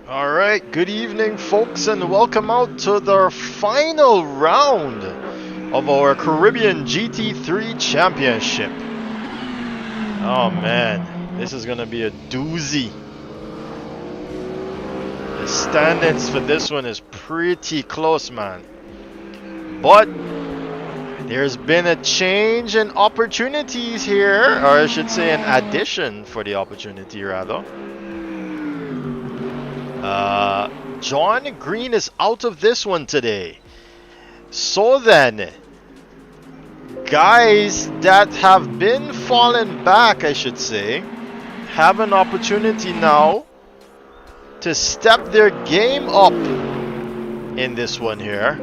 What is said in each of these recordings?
Alright, good evening folks, and welcome out to the final round of our Caribbean GT3 Championship. Oh man, this is gonna be a doozy. The standings for this one is pretty close, man. But there's been a change in opportunities here, or I should say an addition for the opportunity rather. John Greene is out of this one today. So then, guys that have been falling back, I should say, have an opportunity now to step their game up in this one here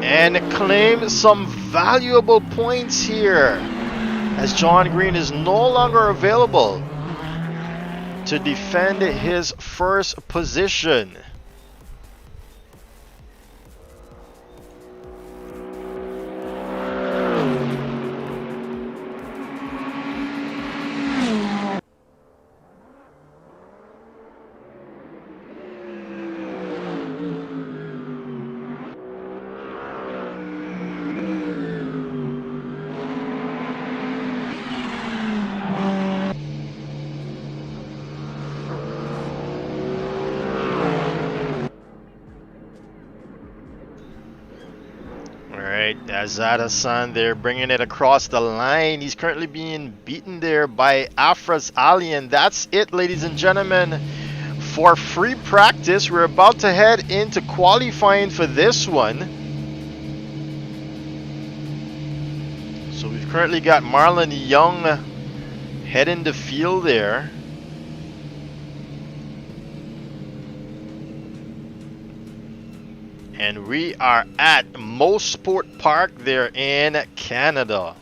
and claim some valuable points here, as John Greene is no longer available to defend his first position. Azada-san there bringing it across the line. He's currently being beaten there by Afra's Alien. That's it, ladies and gentlemen, for free practice. We're about to head into qualifying for this one. So we've currently got Marlon Young heading the field there. And we are at Mosport Park there in Canada.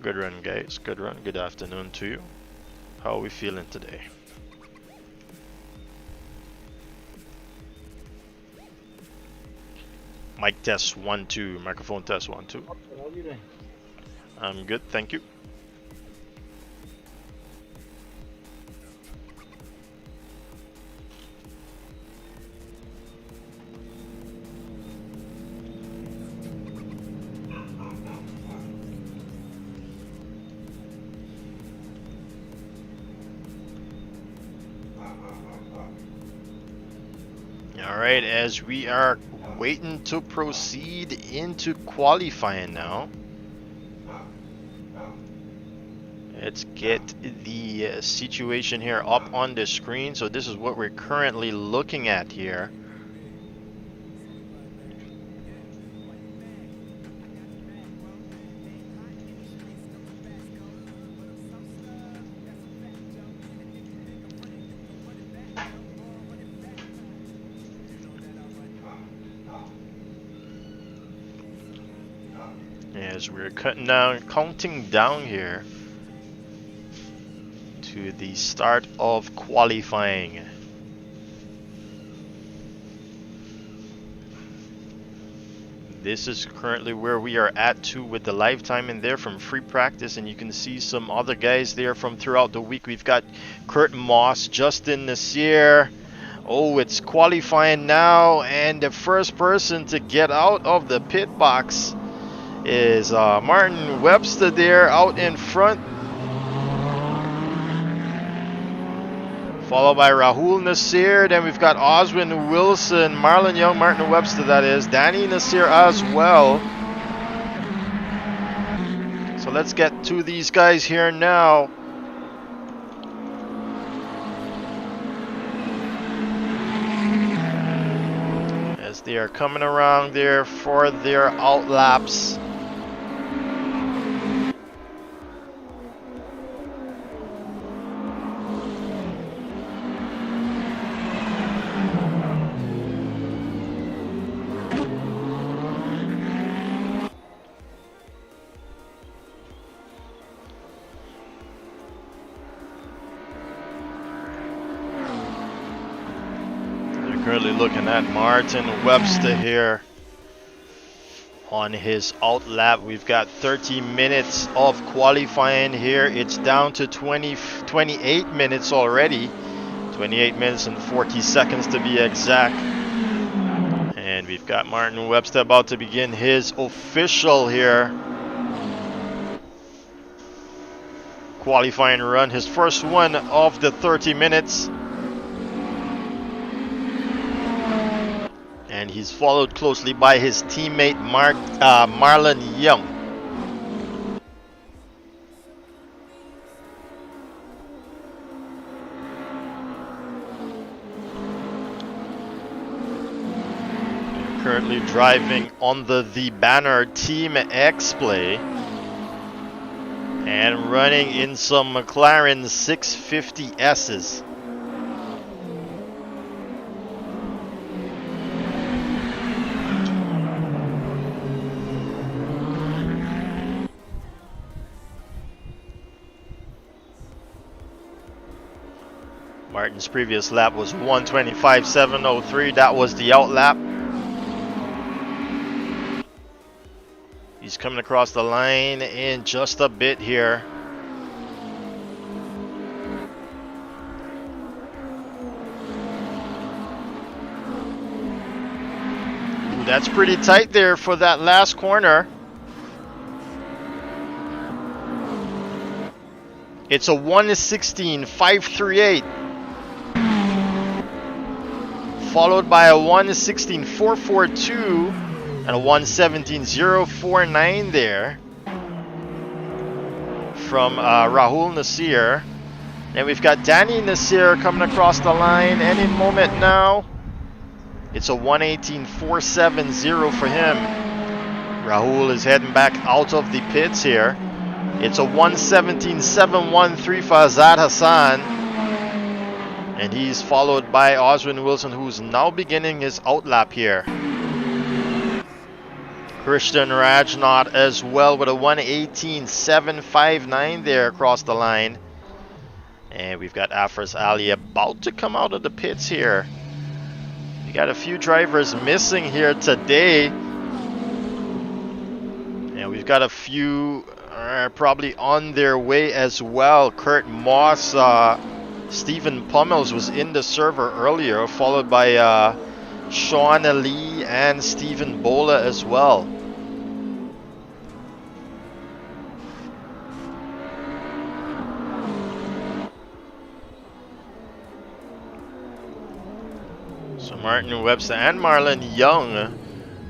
Good run, guys. Good run. Good afternoon to you. How are we feeling today? Mic test 1 2. Microphone test 1 2. How are you doing? I'm good, thank you. Alright, as we are waiting to proceed into qualifying now, let's get the situation here up on the screen. So this is what we're currently looking at here. As we're counting down here to the start of qualifying. This is currently where we are at too, with the lifetime in there from free practice, and you can see some other guys there from throughout the week. We've got Kurt Moss, Justin Nasseir. Oh, it's qualifying now, and the first person to get out of the pit box is Martin Webster there out in front, followed by Rahul Nasseir. Then we've got Oswyne, Wilson, Marlon Young, Martin Webster, that is, Danny Nasseir as well. So let's get to these guys here now. As they are coming around there for their out laps. Currently looking at Martin Webster here. on his out lap. We've got 30 minutes of qualifying here. It's down to 28 minutes already. 28 minutes and 40 seconds to be exact. And we've got Martin Webster about to begin his official here qualifying run, his first one of the 30 minutes. And he's followed closely by his teammate Marlon Young. Currently driving on the banner Team Xplay and running in some McLaren 650S's. Martin's previous lap was 1:25.703. That was the out lap. He's coming across the line in just a bit here. Ooh, that's pretty tight there for that last corner. It's a 1:16.538. Followed by a 1:16.442 and a 1:17.049 there from Rahul Nasseir. And we've got Danny Nasseir coming across the line any moment now. It's a 1:18.470 for him. Rahul is heading back out of the pits here. It's a 1:17.713 for Azad Hassan. And he's followed by Oswyne Wilson, who's now beginning his outlap here. Christian Rajnath as well with a 1:18.759 there across the line. And we've got Afras Ali about to come out of the pits here. We got a few drivers missing here today. And we've got a few probably on their way as well. Kurt Moss, Stephen Pummels was in the server earlier, followed by Sean Lee and Stephen Bola as well. So Martin Webster and Marlon Young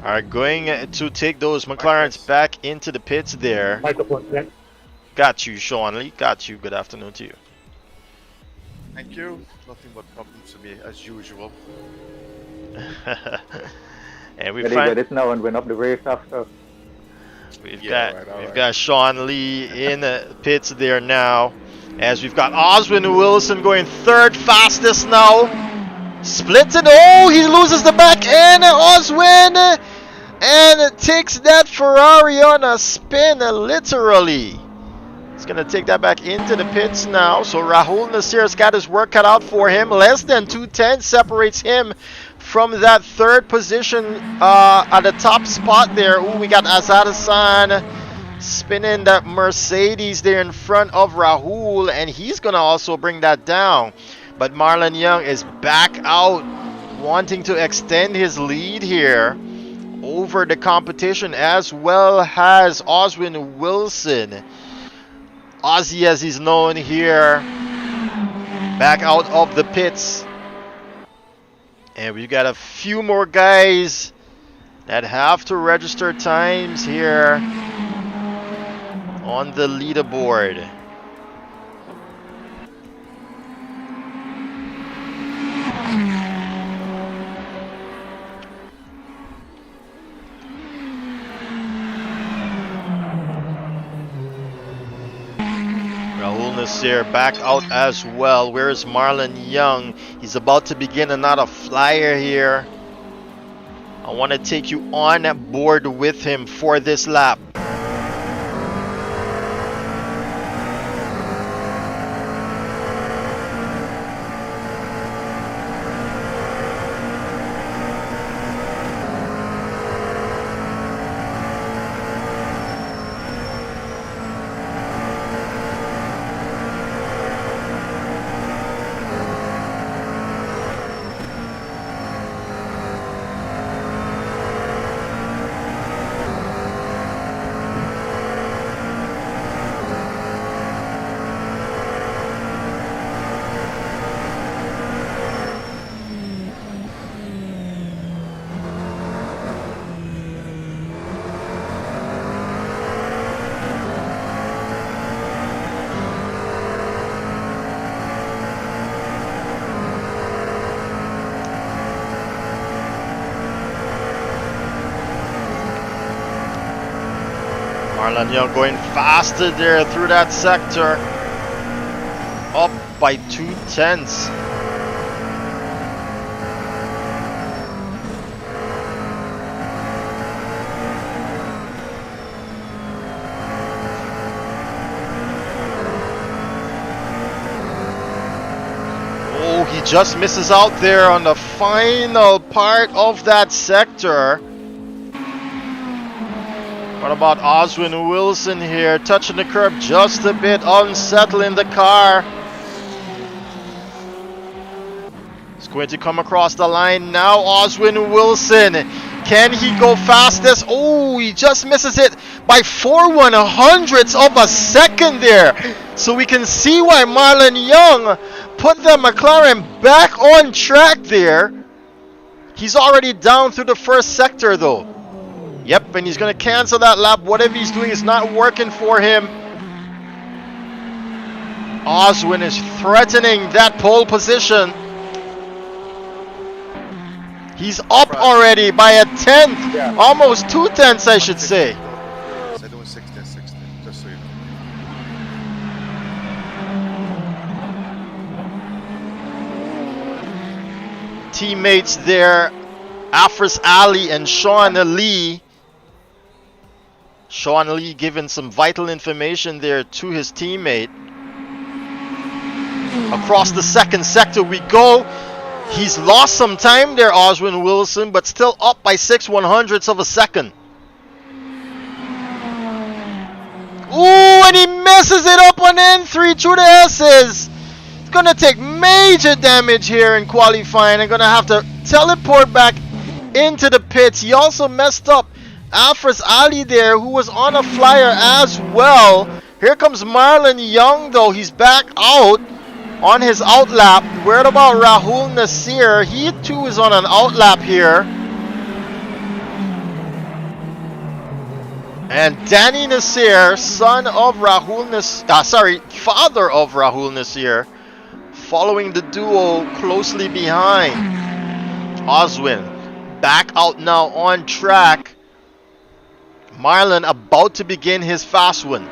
are going to take those McLarens back into the pits there. Got you, Sean Lee. Got you. Good afternoon to you. Thank you. Nothing but problems to me as usual. And we find it now and went up the race after. We've got Sean Lee in the pits there now, as we've got Oswyne Wilson going third fastest now. Splitting. Oh, he loses the back end. Oswyne and takes that Ferrari on a spin, literally. He's going to take that back into the pits now. So Rahul Nasseir's got his work cut out for him. Less than 2:10 separates him from that third position at the top spot there. Ooh, we got Azad Hassan spinning that Mercedes there in front of Rahul, and he's going to also bring that down. But Marlon Young is back out, wanting to extend his lead here over the competition, as well as Oswyne Wilson. Ozzy, as he's known here, back out of the pits. And we've got a few more guys that have to register times here on the leaderboard. Rahul Nasseir back out as well. Where's Marlon Young? He's about to begin another flyer here. I want to take you on board with him for this lap. Marlon Young going faster there through that sector. Up by 2/10. Oh, he just misses out there on the final part of that sector. What about Oswyne Wilson here? Touching the curb just a bit, unsettling the car. It's going to come across the line now. Oswyne Wilson. Can he go fastest? Oh, he just misses it by 4/100ths of a second there. So we can see why Marlon Young put the McLaren back on track there. He's already down through the first sector though. Yep, and he's going to cancel that lap. Whatever he's doing is not working for him. Oswyne is threatening that pole position. He's up already by a 10th. Yeah. Almost 2/10 I should say. I do 16, just so you know. Teammates there, Afris Ali and Sean Lee. Sean Lee giving some vital information there to his teammate. Across the second sector we go. He's lost some time there, Oswyne Wilson, but still up by 6/100ths of a second. Ooh, and he messes it up on N3 through the S's. It's gonna take major damage here in qualifying. I'm gonna have to teleport back into the pits. He also messed up Afris Ali there, who was on a flyer as well. Here comes Marlon Young though. He's back out on his outlap. Where about Rahul Nasseir? He too is on an outlap here. And Danny Nasseir, son of Rahul Nasseir, father of Rahul Nasseir, following the duo closely behind. Oswyne back out now on track. Marlon about to begin his fast one.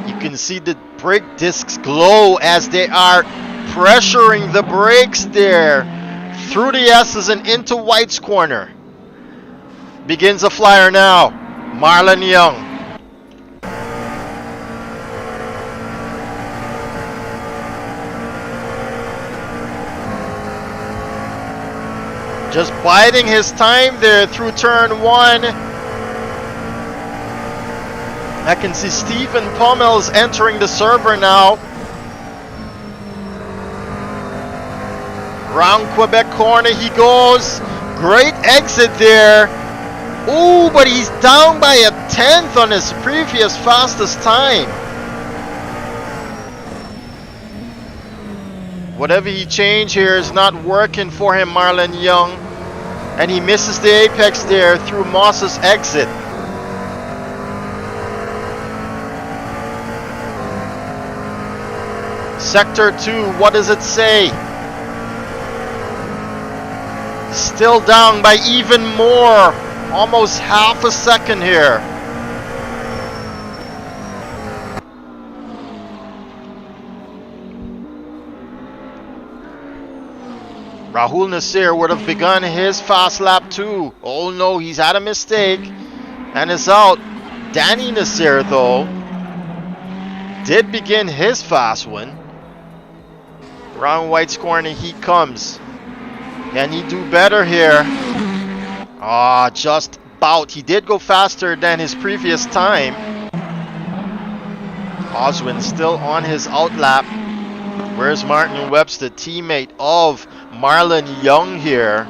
You can see the brake discs glow as they are pressuring the brakes there through the S's and into White's corner. Begins a flyer now. Marlon Young. Just biding his time there through turn 1. I can see Stephen Pommel's entering the server now. Round Quebec corner he goes. Great exit there. Ooh, but he's down by a 10th on his previous fastest time. Whatever he changed here is not working for him, Marlon Young. And he misses the apex there through Moss's exit. Sector 2, what does it say? Still down by even more. Almost half a second here. Rahul Nasseir would have begun his fast lap too. Oh no, he's had a mistake and is out. Danny Nasseir though did begin his fast one. Round White's corner he comes. Can he do better here? Ah, just about. He did go faster than his previous time. Oswyne still on his outlap. Where's Martin Webster, teammate of Marlon Young here?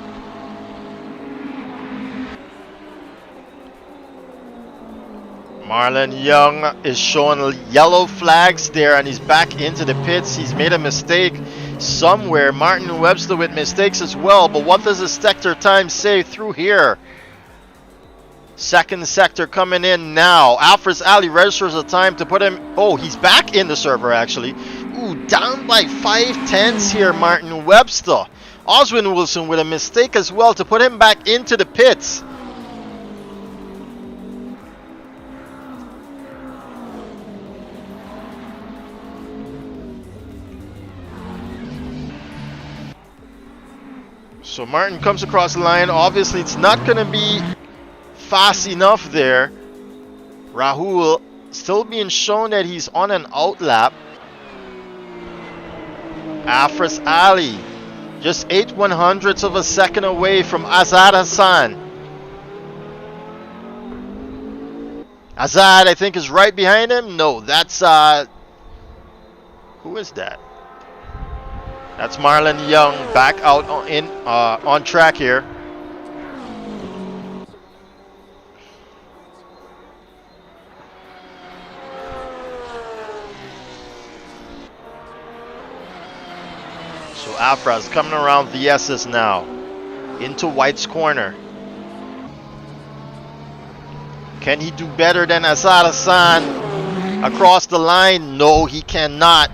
Marlon Young is showing yellow flags there and he's back into the pits. He's made a mistake somewhere. Martin Webster with mistakes as well, but what does the sector time say through here? Second sector coming in now. Afris Ali registers a time to put him... Oh, he's back in the server actually. Ooh, down by 5/10ths here, Martin Webster. Oswyne Wilson with a mistake as well to put him back into the pits. So Martin comes across the line. Obviously, it's not going to be fast enough there. Rahul still being shown that he's on an outlap. Afras Ali just 8/100ths of a second away from Azad Hassan. Azad, I think, is right behind him. No, that's who is that? That's Marlon Young back out on track here. So Afra's coming around the S's now into White's corner. Can he do better than Azad Hassan across the line? No, he cannot.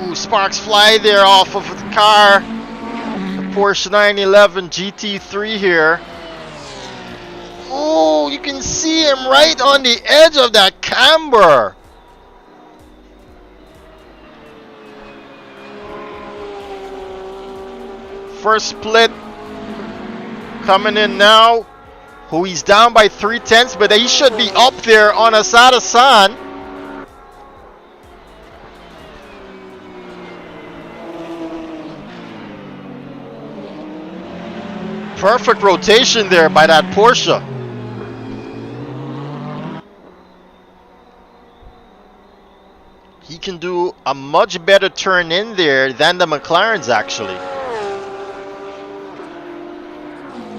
Ooh, sparks fly there off of the car. The Porsche 911 GT3 here. Oh, you can see him right on the edge of that camber. First split coming in now. Who he's down by 3/10, but he should be up there on Azad Hassan. Perfect rotation there by that Porsche. He can do a much better turn in there than the McLarens actually.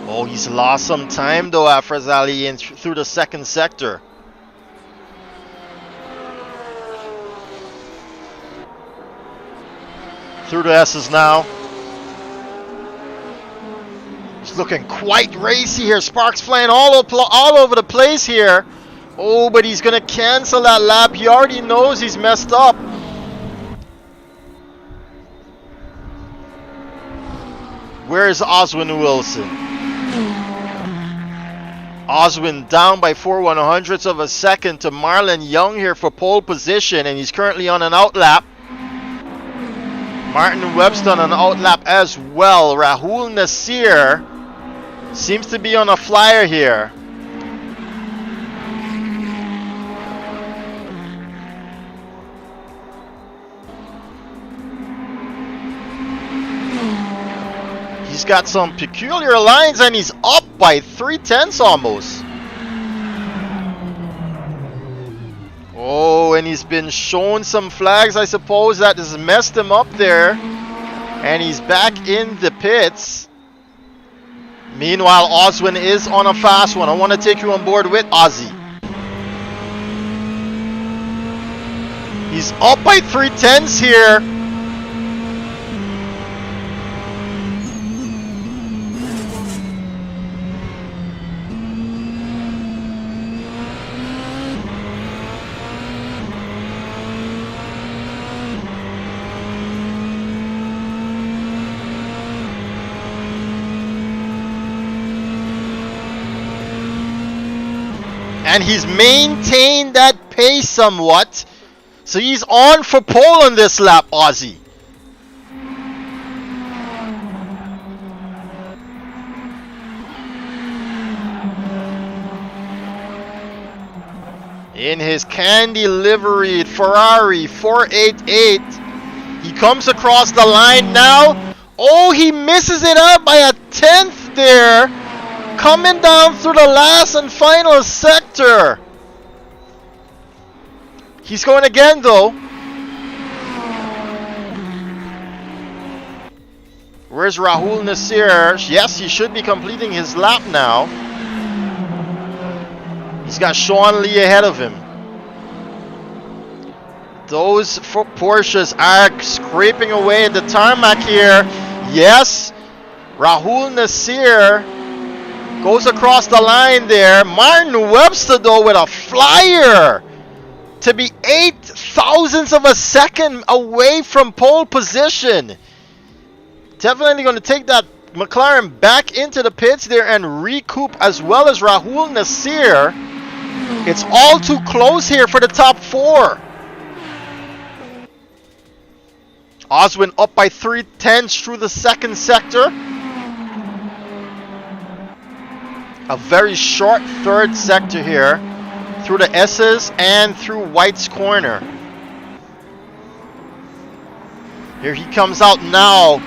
Oh, he's lost some time though, Afras Ali, in through the second sector. Through the S's now. He's looking quite racy here. Sparks flying all over the place here. Oh, but he's going to cancel that lap. He already knows he's messed up. Where's Oswyne Wilson? Oswyne down by 4/100ths of a second to Marlon Young here for pole position, and he's currently on an outlap. Martin Webster on an outlap as well. Rahul Nasseir seems to be on a flyer here. He's got some peculiar lines and he's up by 3/10 almost. Oh, and he's been shown some flags, I suppose, that has messed him up there. And he's back in the pits. Meanwhile, Oswyne is on a fast one. I want to take you on board with Ozzy. He's up by 3/10 here. And he's maintained that pace somewhat. So he's on for pole on this lap, Ozzy. In his candy liveried Ferrari 488. He comes across the line now. Oh, he misses it out by a 10th there. Coming down through the last and final sector. He's going again though. Where's Rahul Nasseir? Yes, he should be completing his lap now. He's got Sean Lee ahead of him. Those Porsches are scraping away at the tarmac here. Yes, Rahul Nasseir goes across the line there. Martin Webster though with a flyer to be 8/1000ths of a second away from pole position. Definitely going to take that McLaren back into the pits there and recoup, as well as Rahul Nasseir. It's all too close here for the top four. Oswyne up by 3/10 through the second sector. A very short third sector here through the S's and through White's corner. Here he comes out now.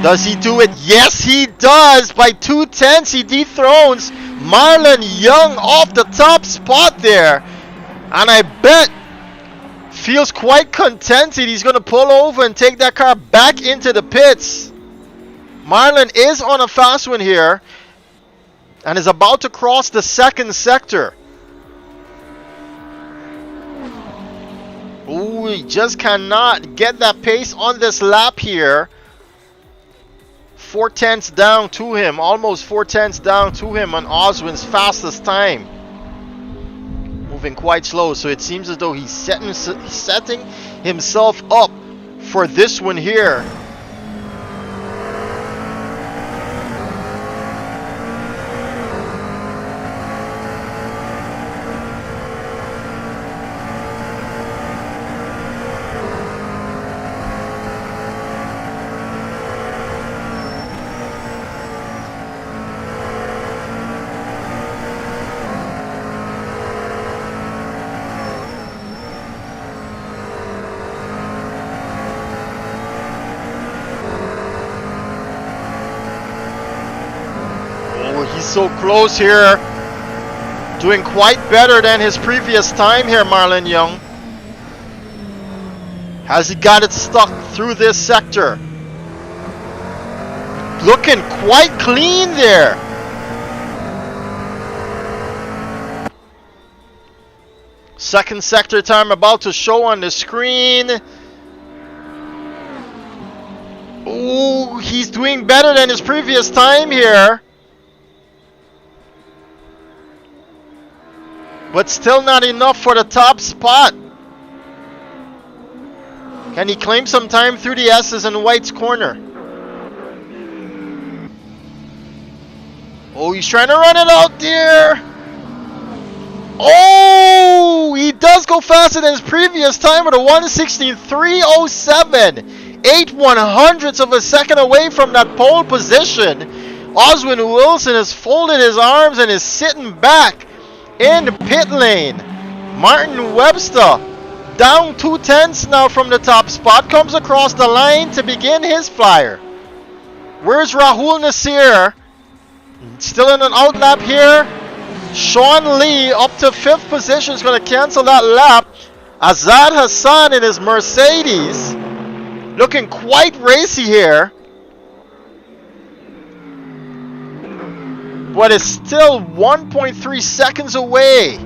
Does he do it? Yes, he does. By 2/10 he dethrones Marlon Young off the top spot there. And I bet feels quite contented. He's going to pull over and take that car back into the pits. Marlon is on a fast one here and is about to cross the second sector. Ooh, he just cannot get that pace on this lap here. 4/10 down to him, almost 4/10 down to him on Oswyne's fastest time. Moving quite slow, so it seems as though he's setting himself up for this one here. So close here, doing quite better than his previous time here, Marlon Young. Has he got it stuck through this sector? Looking quite clean there. Second sector time about to show on the screen. Ooh, he's doing better than his previous time here. But still not enough for the top spot. Can he claim some time through the S's in White's corner? Oh, he's trying to run it out there. Oh, he does go faster than his previous time with a 1:16.307. 8/100ths of a second away from that pole position. Oswyne Wilson has folded his arms and is sitting back in the pit lane. Martin Webster down 2/10 now from the top spot, comes across the line to begin his flyer. Where's Rahul Nasseir? Still in an outlap here. Sean Lee up to 5th position is going to cancel that lap. Azad Hassan in his Mercedes looking quite racy here, but is still 1.3 seconds away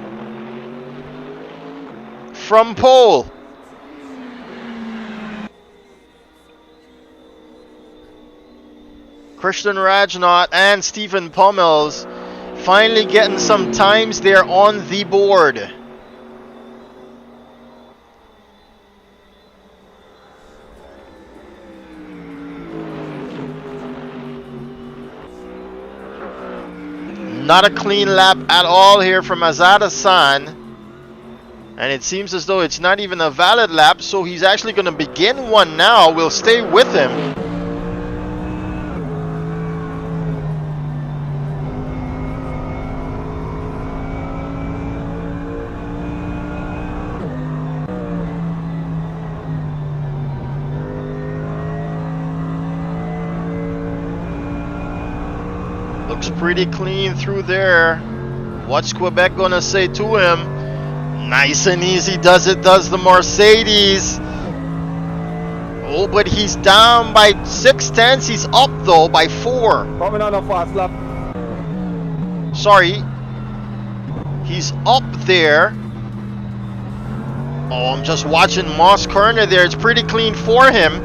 from pole. Christian Rajnaut and Stephen Pummels finally getting some times there on the board. Not a clean lap at all here from Azad Hassan. And it seems as though it's not even a valid lap, so he's actually going to begin one now. We'll stay with him. Looks pretty clean through there. What's Quebec gonna say to him? Nice and easy does the Mercedes. Oh, but he's down by 6/10. He's up though by 4. Coming on a fast lap. Sorry. He's up there. Oh, I'm just watching Moss corner there. It's pretty clean for him.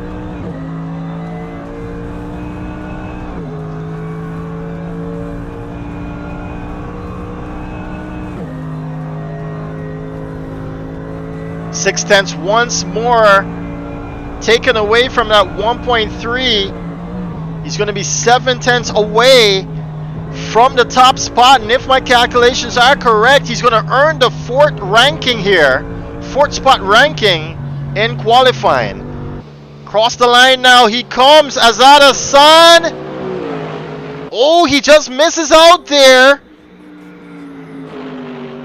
Six-tenths once more taken away from that 1.3. He's going to be 7/10 away from the top spot, and if my calculations are correct, he's going to earn the 4th ranking here, 4th spot ranking in qualifying. Cross the line now. He comes. Azada San. Oh, he just misses out there.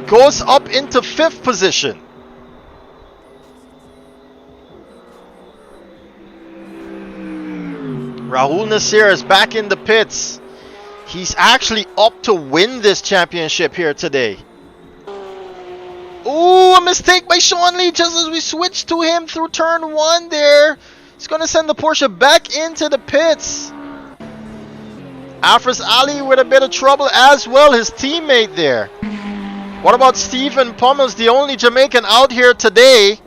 Goes up into 5th position. Rahul Nasseir is back in the pits. He's actually up to win this championship here today. Ooh, a mistake by Sean Lee just as we switch to him through turn 1 there. He's going to send the Porsche back into the pits. Afras Ali with a bit of trouble as well, his teammate there. What about Stephen Pummels, the only Jamaican out here today?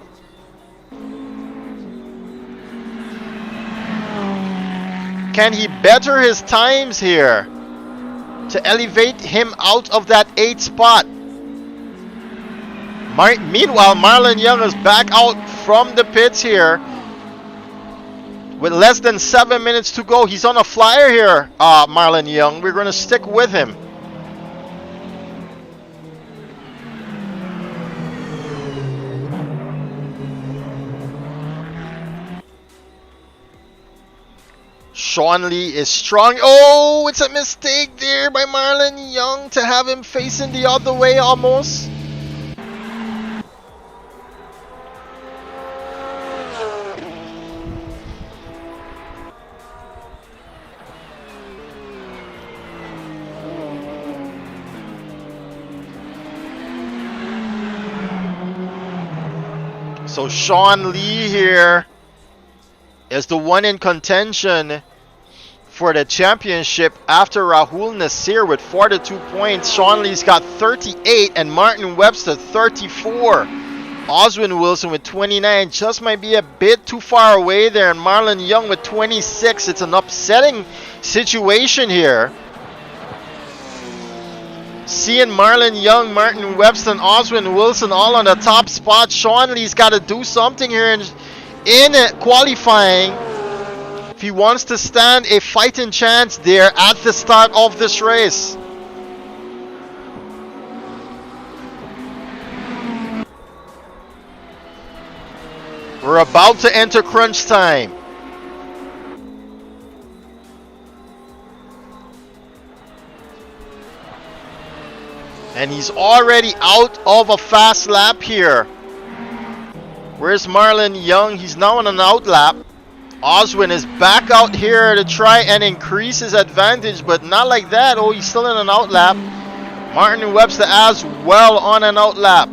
Can he better his times here to elevate him out of that 8th spot? Meanwhile, Marlon Young is back out from the pits here with less than 7 minutes to go. He's on a flyer here, Marlon Young. We're going to stick with him. Sean Lee is strong. Oh, it's a mistake there by Marlon Young to have him facing the other way almost. So Sean Lee here is the one in contention for the championship after Rahul Nasseir with 42 points. Sean Lee's got 38 and Martin Webster 34. Oswyne Wilson with 29 just might be a bit too far away there, and Marlon Young with 26. It's an upsetting situation here. Seeing Marlon Young, Martin Webster, and Oswyne Wilson all on the top spot. Sean Lee's got to do something here in qualifying if he wants to stand a fighting chance there at the start of this race. We're about to enter crunch time. And he's already out of a fast lap here. Where's Marlon Young? He's now on an out lap. Oswyne is back out here to try and increase his advantage, but not like that. Oh, he's still in an out lap. Martin Webster as well on an out lap.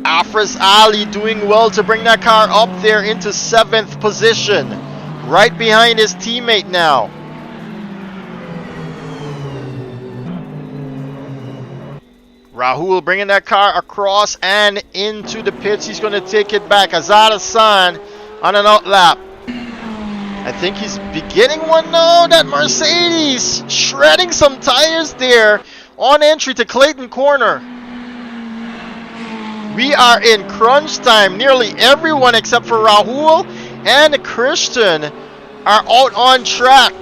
Afras Ali doing well to bring that car up there into 7th position. Right behind his teammate now. Rahul bringing that car across and into the pits. He's going to take it back. Azada San on an out lap. I think he's beginning one now. That Mercedes shredding some tires there on entry to Clayton Corner. We are in crunch time. Nearly everyone except for Rahul and Christian are out on track.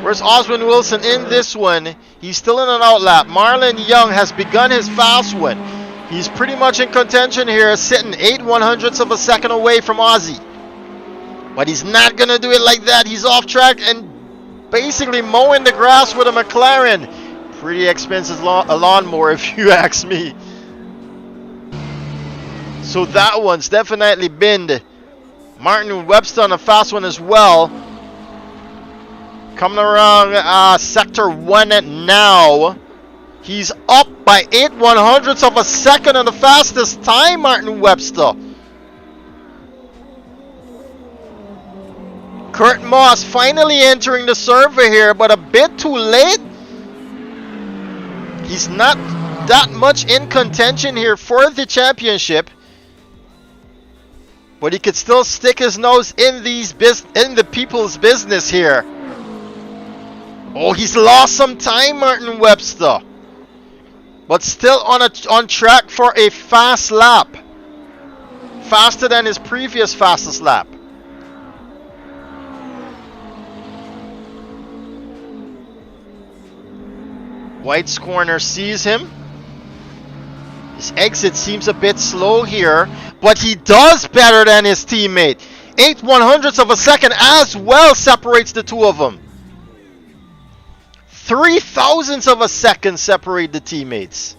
Where's Oswyne Wilson in this one? He's still in an out lap. Marlon Young has begun his fast one. He's pretty much in contention here, sitting 8/100ths of a second away from Ozzy. But he's not going to do it like that. He's off track and basically mowing the grass with a McLaren. Pretty expensive lawnmower if you ask me. So that one's definitely binned. Martin Webster on a fast one as well. Coming around sector 1 now. He's up by 8/100ths of a second on the fastest time, Martin Webster. Kurt Moss finally entering the survey here, but a bit too late. He's not that much in contention here for the championship, but he could still stick his nose in the people's business here. Oh, he's lost some time, Martin Webster, but still on track for a fast lap, faster than his previous fastest lap. White's corner sees him. His exit seems a bit slow here, but he does better than his teammate. 0.8 of a second as well separates the two of them. 0.03 of a second separate the teammates.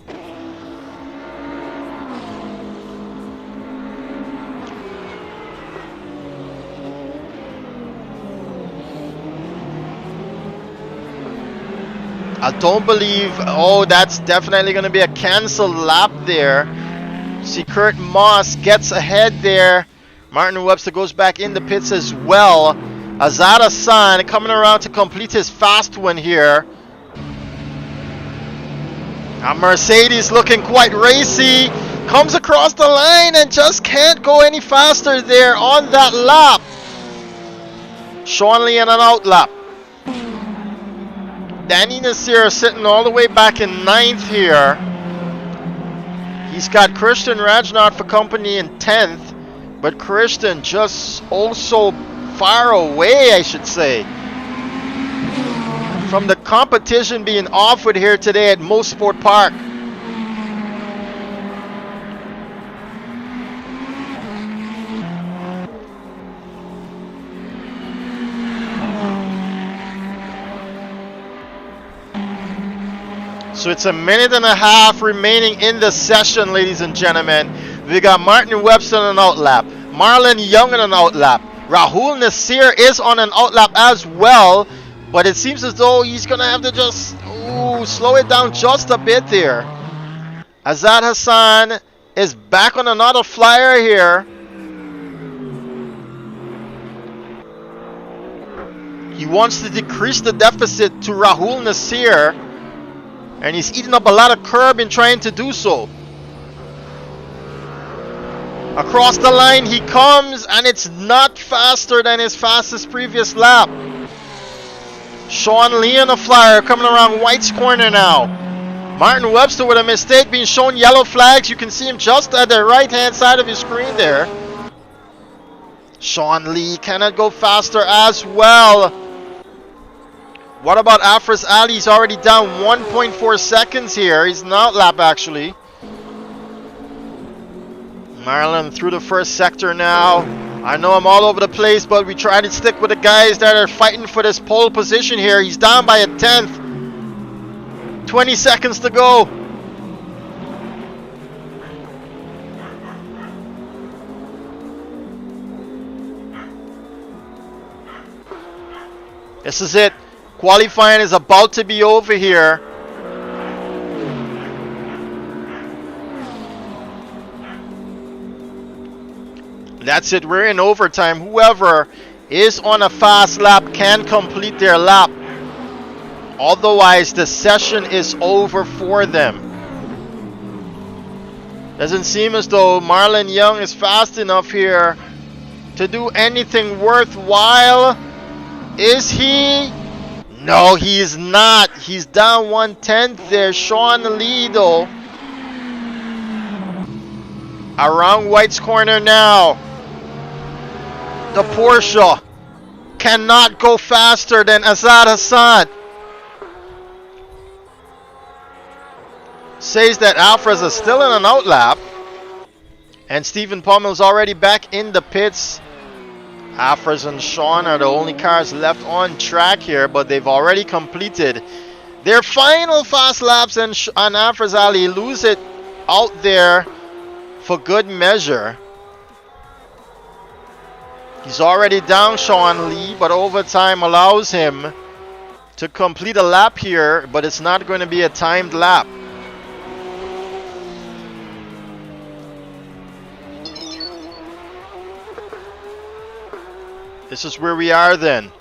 I don't believe, oh, that's definitely going to be a canceled lap there. See, Kurt Moss gets ahead there. Martin Webster goes back in the pits as well. Azad Hassan coming around to complete his fast one here. And Mercedes looking quite racy. Comes across the line and just can't go any faster there on that lap. Sean Lee in an out lap. Danny Nasseir sitting all the way back in 9th here. He's got Christian Rajnath for company in 10th, but Christian just also far away, I should say, from the competition being offered here today at Mosport Park. So it's a minute and a half remaining in the session, ladies and gentlemen. We got Martin Webster on an out lap, Marlon Young on an out lap, Rahul Nasseir is on an out lap as well, but it seems as though he's gonna have to just slow it down just a bit there. Azad Hassan is back on another flyer here. He wants to decrease the deficit to Rahul Nasseir, and he's eating up a lot of curb in trying to do so. Across the line he comes, and it's not faster than his fastest previous lap. Sean Lee on the flyer coming around White's corner now. Martin Webster with a mistake being shown yellow flags. You can see him just at the right hand side of your screen there. Sean Lee cannot go faster as well. What about Afras Ali? He's already down 1.4 seconds here. He's an out lap actually. Marlon through the first sector now. I know I'm all over the place, but we try to stick with the guys that are fighting for this pole position here. He's down by a 10th. 20 seconds to go. This is it. Qualifying is about to be over here. That's it, we're in overtime. Whoever is on a fast lap can complete their lap. Otherwise, the session is over for them. Doesn't seem as though Marlon Young is fast enough here to do anything worthwhile. Is he? No, he is not. He's down 1/10 there. Sean Lee though. Around White's corner now. The Porsche cannot go faster than Azad Hassan. Says that Alfrez is still in an out lap. And Stephen Pommel's already back in the pits. Alfrez and Sean are the only cars left on track here, but they've already completed their final fast laps, and Alfrez Ali lose it out there for good measure. He's already down Sean Lee, but overtime allows him to complete a lap here, but it's not going to be a timed lap. This is where we are then.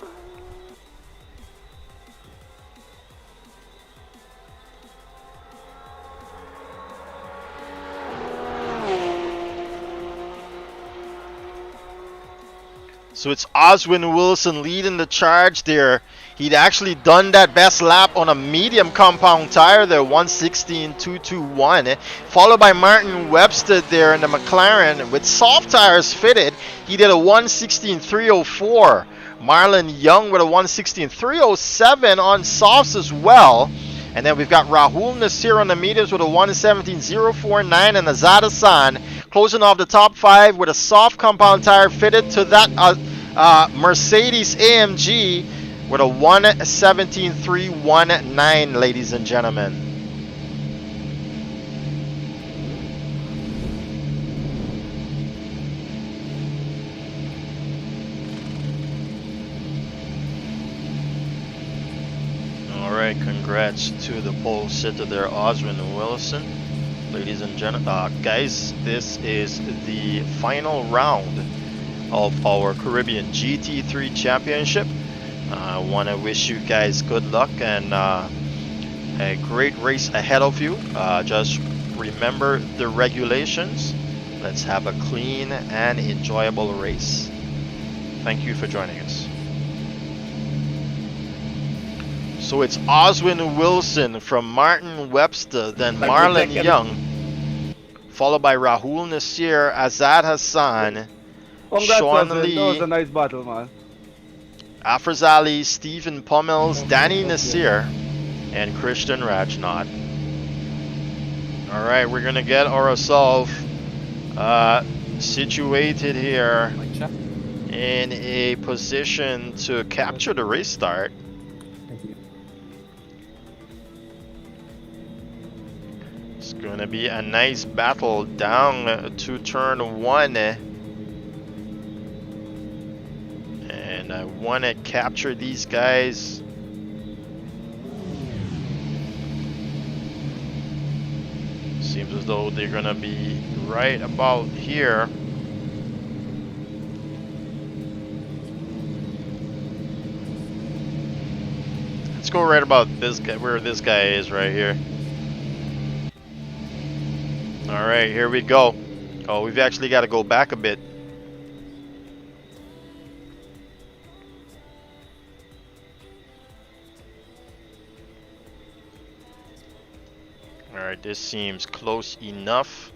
So it's Oswyne Wilson leading the charge there. He'd actually done that best lap on a medium compound tire there, 1:16.221, followed by Martin Webster there in the McLaren with soft tires fitted. He did a 1:16.304. Marlon Young with a 1:16.307 on softs as well. And then we've got Rahul Nasseir on the mediums with a 1:17.049, and Azad Hassan closing off the top 5 with a soft compound tire fitted to that Mercedes AMG with a 1:17.319, ladies and gentlemen. Alright, congrats to the pole sitter there, Oswyne and Wilson. Ladies and gentlemen, guys, this is the final round of our Caribbean GT3 Championship. I want to wish you guys good luck and a great race ahead of you. Just remember the regulations. Let's have a clean and enjoyable race. Thank you for joining us. So it's Oswyne Wilson from Martin Webster, then Marlon Young, followed by Rahul Nasseir, Azad Hassan, Sean Lee, that was a nice battle, man. Afrazali, Stephen Pummels, Danny Nasseir, and Christian Rajnath. Alright, we're gonna get ourselves situated here in a position to capture the race start. It's gonna be a nice battle down to turn 1. And I want to capture these guys. Seems as though they're gonna be right about here. Let's go right about this guy, where this guy is right here. Alright, here we go. Oh, we've actually got to go back a bit. Alright, this seems close enough.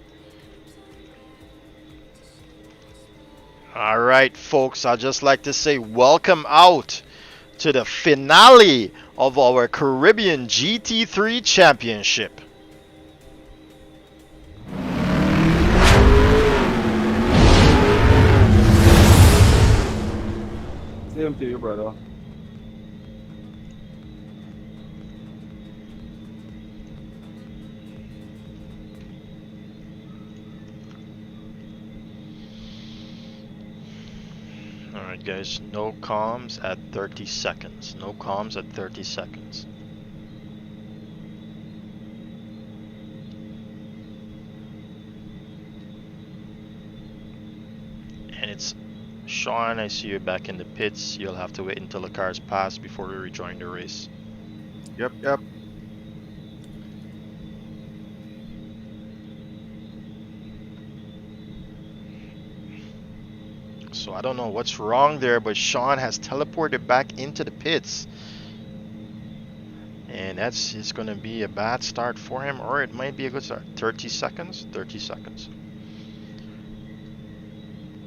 Alright, folks, I'd just like to say welcome out to the finale of our Caribbean GT3 Championship. Same to you, brother. Alright guys, no comms at 30 seconds. No comms at 30 seconds. And it's Sean, I see you back in the pits. You'll have to wait until the cars pass before we rejoin the race. Yep. So I don't know what's wrong there, but Sean has teleported back into the pits. And it's going to be a bad start for him, or it might be a good start. 30 seconds? 30 seconds.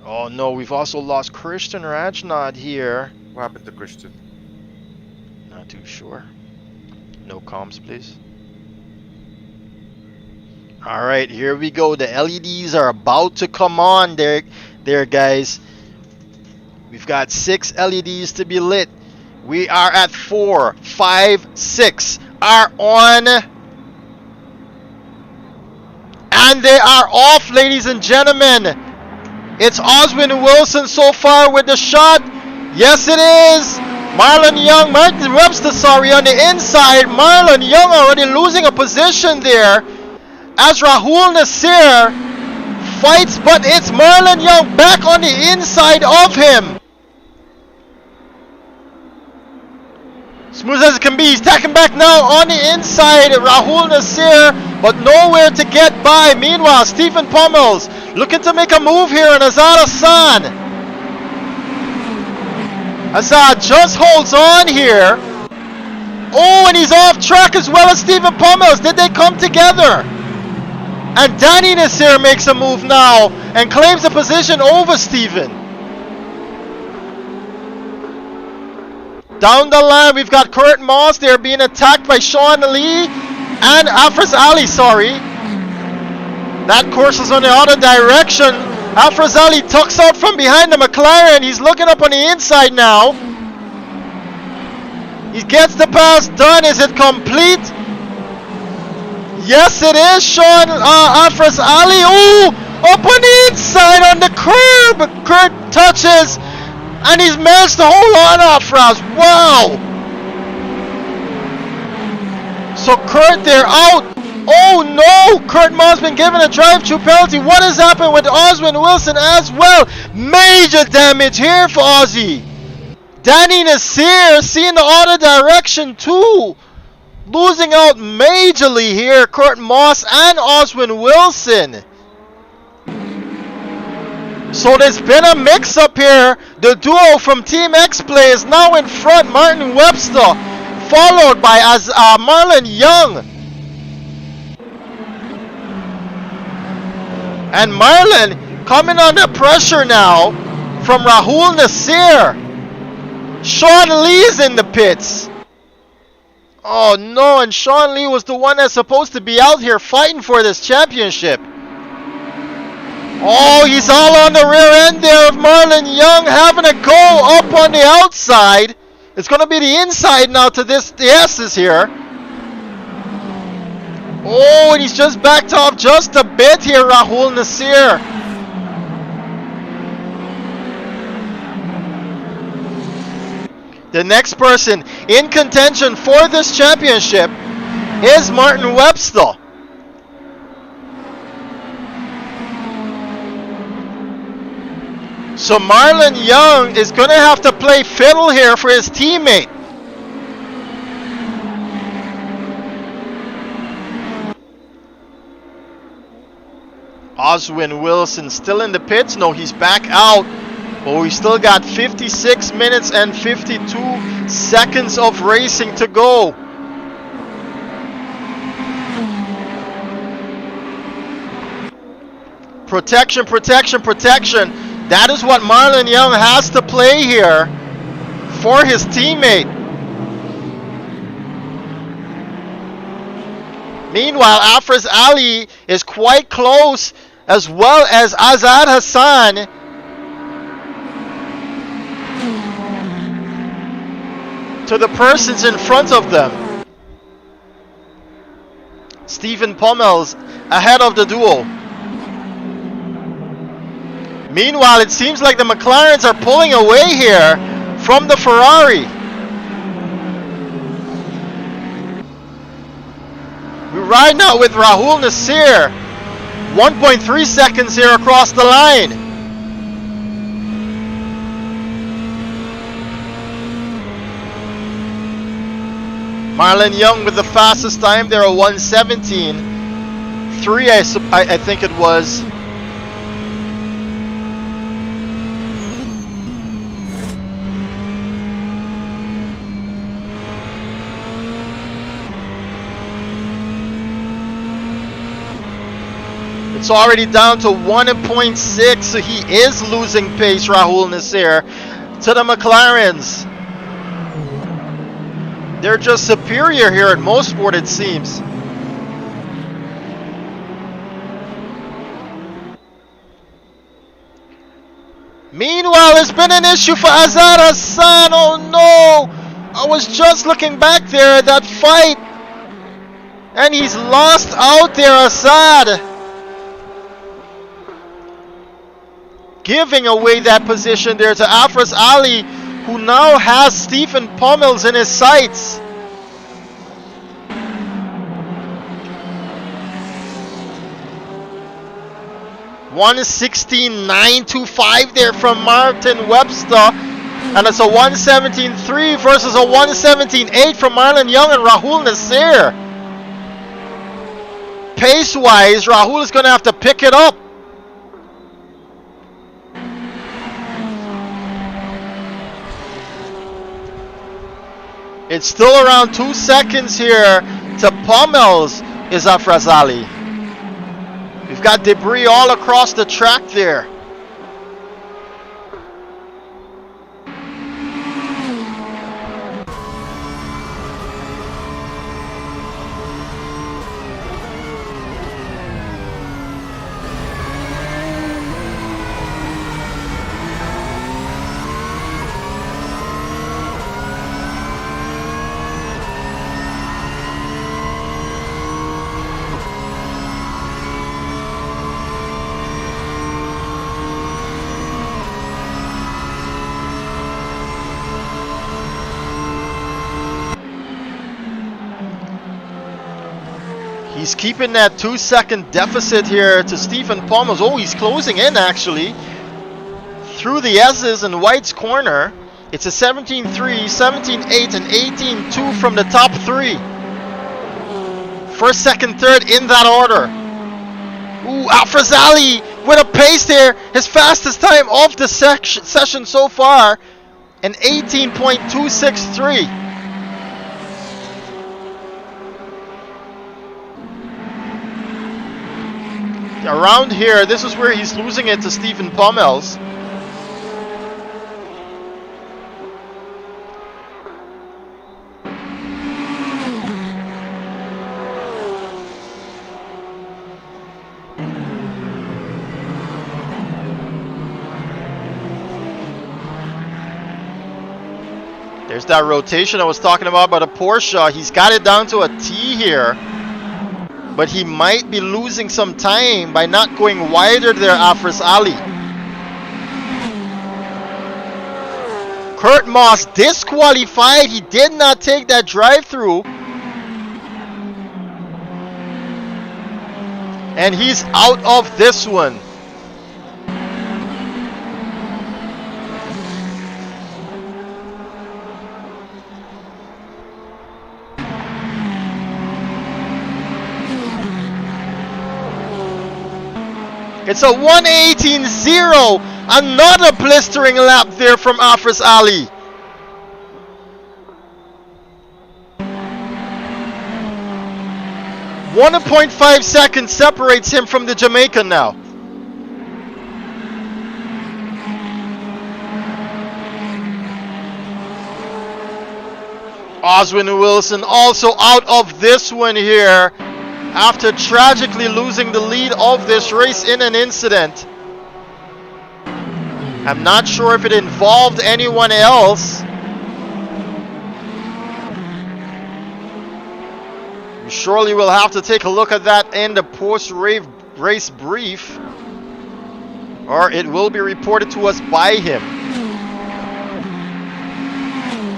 Oh no, we've also lost Christian Rajnath here. What happened to Christian? Not too sure. No comms, please. Alright, here we go. The LEDs are about to come on there guys. We've got 6 LEDs to be lit. We are at 4, 5, 6 are on. And they are off, ladies and gentlemen. It's Oswyne Wilson so far with the shot. Yes, it is. Marlon Young, Martin Webster, sorry, on the inside. Marlon Young already losing a position there. As Rahul Nasseir fights, but it's Marlon Young back on the inside of him. Smooth as it can be, he's tacking back now on the inside. Rahul Nasseir, but nowhere to get by. Meanwhile, Stephen Pummels looking to make a move here on Azad Hassan. Azad just holds on here. Oh, and he's off track as well as Stephen Pummels. Did they come together? And Danny Nasseir makes a move now and claims a position over Stephen. Down the line, we've got Kurt Moss there being attacked by Sean Lee and Afras Ali, sorry. That course is on the other direction. Afras Ali tucks out from behind the McLaren. He's looking up on the inside now. He gets the pass done. Is it complete? Yes, it is, Sean Afras Ali. Ooh, up on the inside on the curb. Kurt touches, and he's managed to hold on, Afras. Wow. So Kurt, they're out. Oh no, Kurt Moss been given a drive-through penalty. What has happened with Oswyne Wilson as well? Major damage here for Aussie. Danny Nasseir seeing the other direction too. Losing out majorly here, Kurt Moss and Oswyne Wilson. So there's been a mix-up here. The duo from Team Xplay is now in front, Martin Webster, followed by Marlon Young. And Marlon coming under pressure now from Rahul Nasseir. Sean Lee's in the pits. Oh no, and Sean Lee was the one that's supposed to be out here fighting for this championship. Oh, he's all on the rear end there of Marlon Young, having a go up on the outside. It's going to be the inside now to the S's here. Oh, and he's just backed off just a bit here, Rahul Nasseir. The next person in contention for this championship is Martin Webster. So Marlon Young is going to have to play fiddle here for his teammate. Oswyne Wilson still in the pits. No, he's back out. But we still got 56 minutes and 52 seconds of racing to go. Protection, protection, protection. That is what Marlon Young has to play here for his teammate. Meanwhile, Afras Ali is quite close, as well as Azad Hassan. To the persons in front of them. Stephen Pommel's ahead of the duo. Meanwhile, it seems like the McLarens are pulling away here from the Ferrari. We ride now with Rahul Nasseir. 1.3 seconds here across the line. Marlon Young with the fastest time there, a 1:17.3, I think it was. It's already down to 1.6, so he is losing pace, Rahul Nasseir, to the McLarens. They're just superior here at Mosport, it seems. Meanwhile, it's been an issue for Azad Hassan. Oh no! I was just looking back there at that fight. And he's lost out there, Azad. Giving away that position there to Afras Ali, who now has Stephen Pommels in his sights. $1:16.925 there from Martin Webster. And it's a 1:17.3 versus a 1:17.8 from Marlon Young and Rahul Nasseir. Pace-wise, Rahul is going to have to pick it up. It's still around 2 seconds here to Pommels is Afras Ali. We've got debris all across the track there. He's keeping that 2-second deficit here to Stephen Pommels. Oh, he's closing in actually. Through the S's and White's corner. It's a 17-3, 17-8, and 18-2 from the top three. First, second, third in that order. Ooh, Afrazali with a pace there. His fastest time of the session so far. An 18.263. Around here, this is where he's losing it to Stephen Pommels. There's that rotation I was talking about a Porsche. He's got it down to a T here. But he might be losing some time by not going wider there, Afrazali. Kurt Moss disqualified. He did not take that drive-through. And he's out of this one. It's a 1:18.0. Another blistering lap there from Afrazali. One 1.5 seconds separates him from the Jamaican now. Oswyne Wilson also out of this one here, after tragically losing the lead of this race in an incident. I'm not sure if it involved anyone else. We surely will have to take a look at that in the post-race brief, or it will be reported to us by him.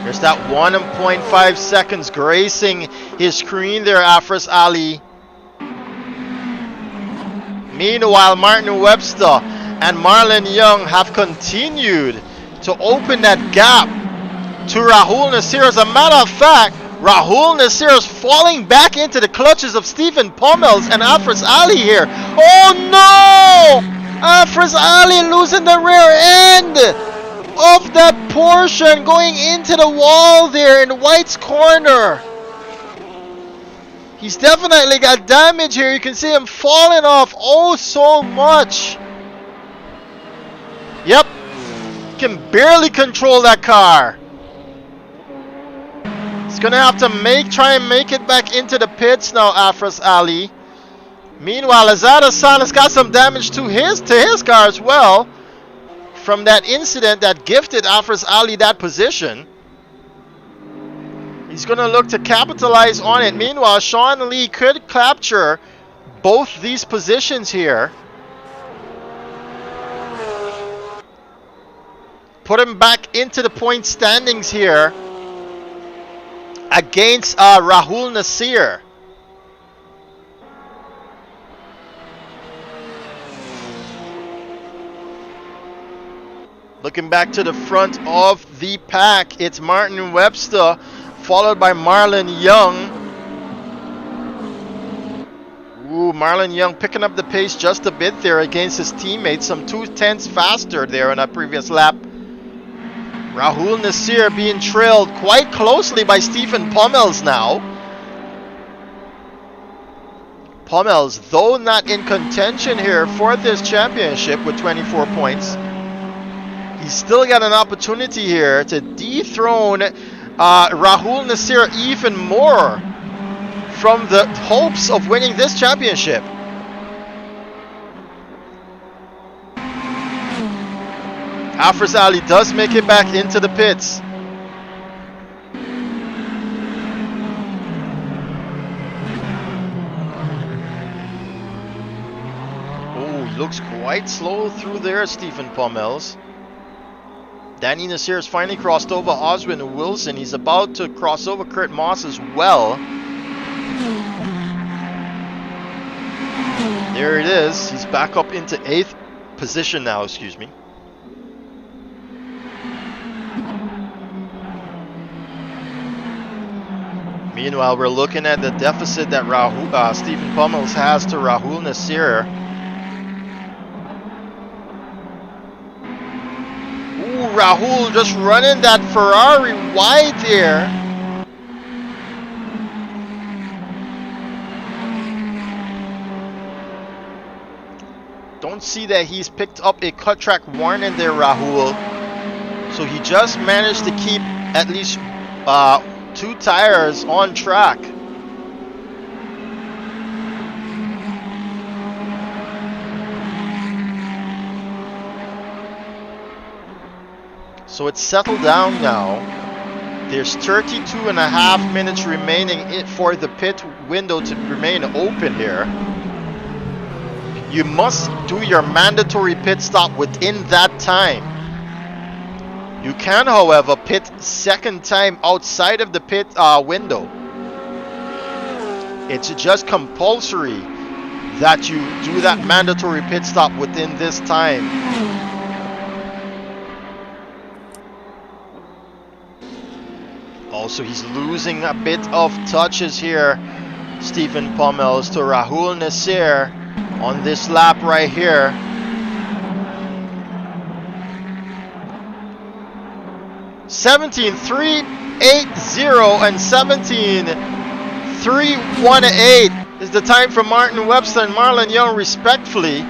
There's that 1.5 seconds gracing his screen there, Afrazali. Meanwhile, Martin Webster and Marlon Young have continued to open that gap to Rahul Nasseir. As a matter of fact, Rahul Nasseir is falling back into the clutches of Stephen Pommels and Afrazali here. Oh no! Afrazali losing the rear end of that Porsche and going into the wall there in White's corner. He's definitely got damage here. You can see him falling off oh so much. Yep. Can barely control that car. He's gonna have to try and make it back into the pits now, Afrazali. Meanwhile, Azad Hassan has got some damage to his car as well, from that incident that gifted Afrazali that position. He's going to look to capitalize on it. Meanwhile, Sean Lee could capture both these positions here. Put him back into the point standings here against Rahul Nasseir. Looking back to the front of the pack, it's Martin Webster, followed by Marlon Young. Ooh, Marlon Young picking up the pace just a bit there against his teammates. Some 2/10 faster there on that previous lap. Rahul Nasseir being trailed quite closely by Stephen Pommels now. Pommels, though not in contention here for this championship with 24 points, he's still got an opportunity here to dethrone Rahul Nasseir even more from the hopes of winning this championship. Afrazali does make it back into the pits. Oh, he looks quite slow through there, Stephen Pommels. Danny Nasseir has finally crossed over Oswyne Wilson. He's about to cross over Kurt Moss as well. There it is. He's back up into 8th position now, excuse me. Meanwhile, we're looking at the deficit that Stephen Pummels has to Rahul Nasseir. Ooh, Rahul just running that Ferrari wide there. Don't see that he's picked up a cut track warning there, Rahul. So he just managed to keep at least 2 tires on track. So it's settled down now. There's 32.5 minutes remaining for the pit window to remain open here. You must do your mandatory pit stop within that time. You can, however, pit second time outside of the pit window. It's just compulsory that you do that mandatory pit stop within this time. Also, he's losing a bit of touches here, Stephen Pummels, to Rahul Nasseir on this lap right here. (17.380) and 17.318 is the time for Martin Webster and Marlon Young respectfully.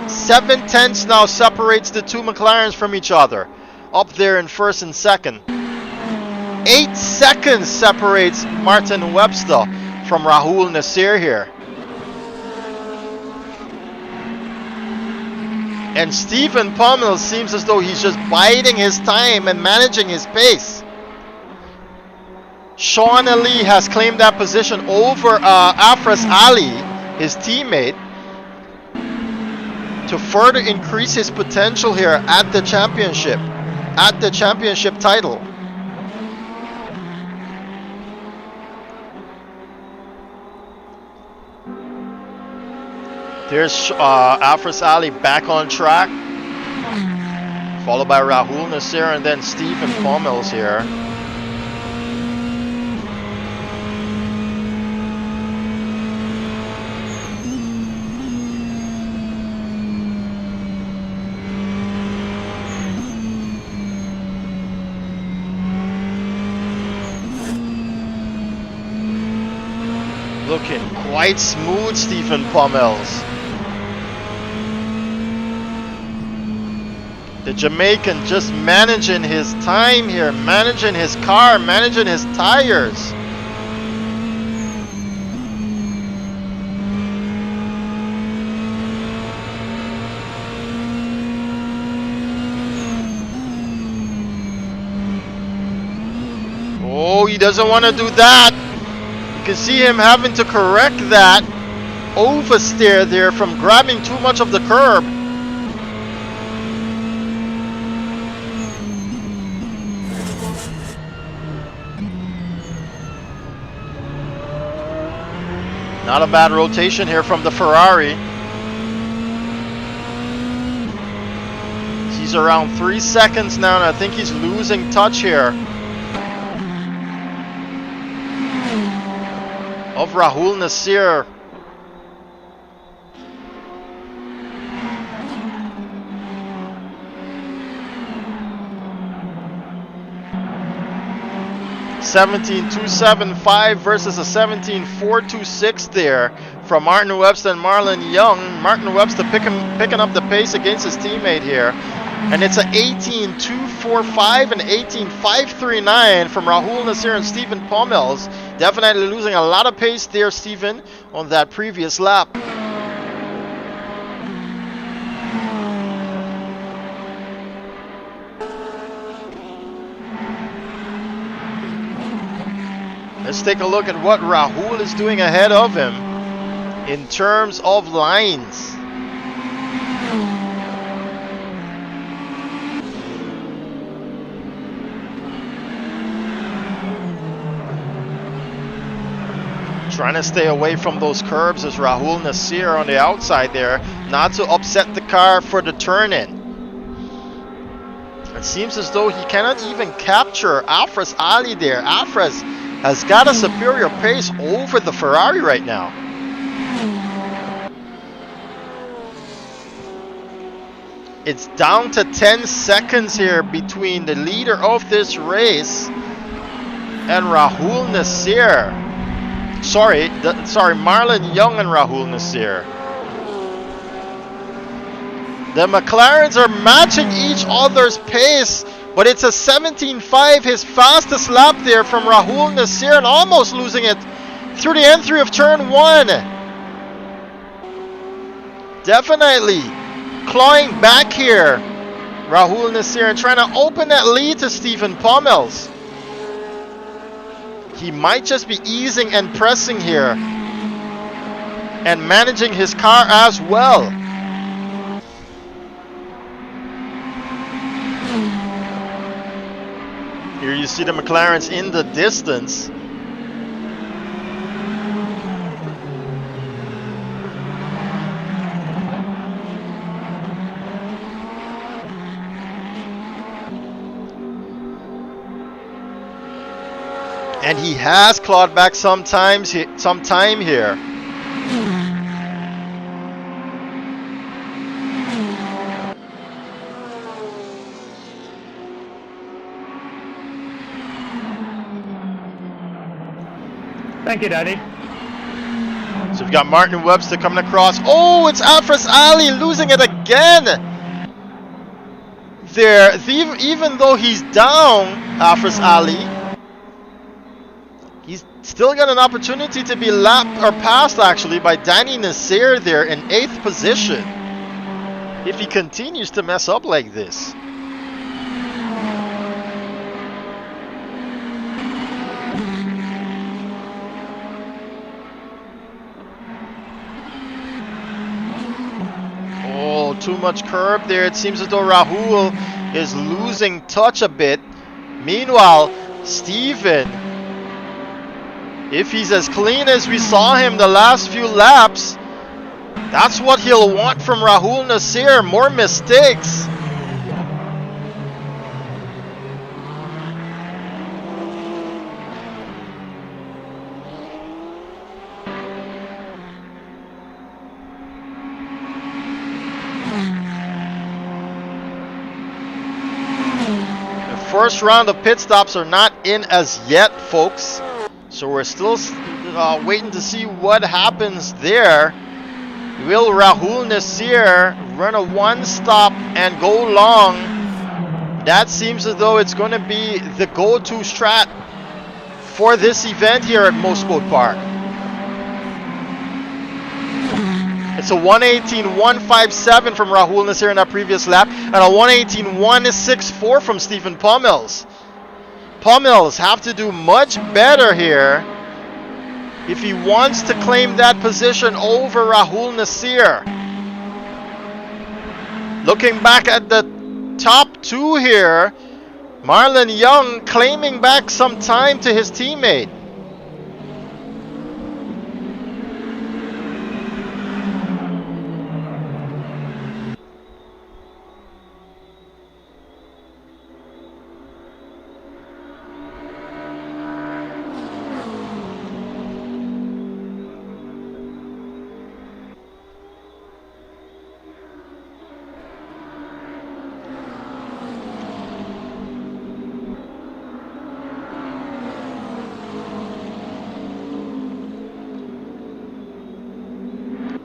7/10 now separates the 2 McLarens from each other, up there in first and second. 8 seconds separates Martin Webster from Rahul Nasseir here. And Stephen Pummels seems as though he's just biding his time and managing his pace. Sean Ali has claimed that position over Afras Ali, his teammate, to further increase his potential here at the championship title. There's Afras Ali back on track, followed by Rahul Nasseir and then Stephen Pummels here. Looking quite smooth, Stephen Pummels. The Jamaican just managing his time here, managing his car, managing his tires. Oh, he doesn't want to do that. You can see him having to correct that oversteer there from grabbing too much of the curb. Not a bad rotation here from the Ferrari. He's around 3 seconds now, and I think he's losing touch here of Rahul Nasseir. (17.275) versus a 17.426 there from Martin Webster and Marlon Young. Martin Webster picking up the pace against his teammate here. And it's a 18.245 and 18.539 from Rahul Nasseir and Stephen Pummels. Definitely losing a lot of pace there, Stephen, on that previous lap. Let's take a look at what Rahul is doing ahead of him in terms of lines. Trying to stay away from those curbs is Rahul Nasseir on the outside there, not to upset the car for the turn-in. It seems as though he cannot even capture Afras Ali there. Afras has got a superior pace over the Ferrari right now. It's down to 10 seconds here between the leader of this race and Rahul Nasseir. Sorry, Marlon Young and Rahul Nasseir. The McLarens are matching each other's pace, but it's a 17.5, his fastest lap there from Rahul Nasseir, and almost losing it through the entry of turn 1. Definitely clawing back here, Rahul Nasseir, and trying to open that lead to Stephen Pommels. He might just be easing and pressing here and managing his car as well. Here you see the McLarens in the distance. And he has clawed back some time here. Thank you, Daddy. So we've got Martin Webster coming across. Oh, it's Afras Ali losing it again. There, even though he's down, Afras Ali, he's still got an opportunity to be lapped or passed actually by Danny Nasseir there in 8th position. If he continues to mess up like this. Oh, too much curb there. It seems as though Rahul is losing touch a bit. Meanwhile, Stephen, if he's as clean as we saw him the last few laps, that's what he'll want from Rahul Nasseir. More mistakes. The first round of pit stops are not in as yet, folks. So we're still waiting to see what happens there. Will Rahul Nasseir run a one-stop and go long? That seems as though it's going to be the go-to strat for this event here at Mosport Park. It's a 1:18.157 from Rahul Nasseir in that previous lap, and a 1:18.164 from Stephen Pommels. Pommels have to do much better here if he wants to claim that position over Rahul Nasseir. Looking back at the top two here, Marlon Young claiming back some time to his teammate.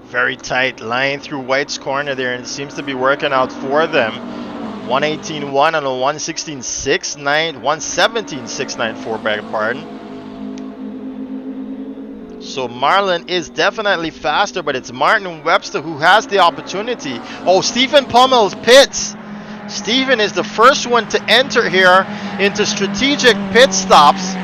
Very tight line through White's corner there, and it seems to be working out for them. 1:18.1 and a 1:16.69, 1:17.694, beg your pardon. So Marlon is definitely faster, but it's Martin Webster who has the opportunity. Oh, Stephen Pommels pits. Stephen is the first one to enter here into strategic pit stops,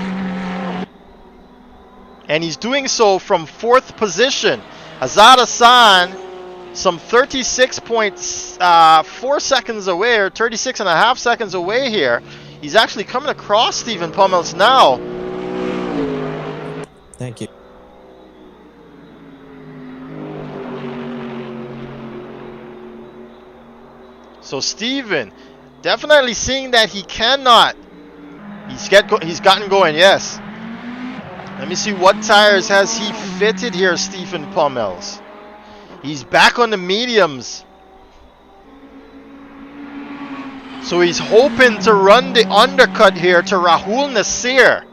and he's doing so from 4th position. Azad Hassan, some 36.4 seconds away, or 36.5 seconds away here. He's actually coming across Stephen Pommels now. Thank you. So Steven, definitely seeing that he cannot. He's gotten going, yes. Let me see what tires has he fitted here, Stephen Pummels. He's back on the mediums. So he's hoping to run the undercut here to Rahul Nasseir.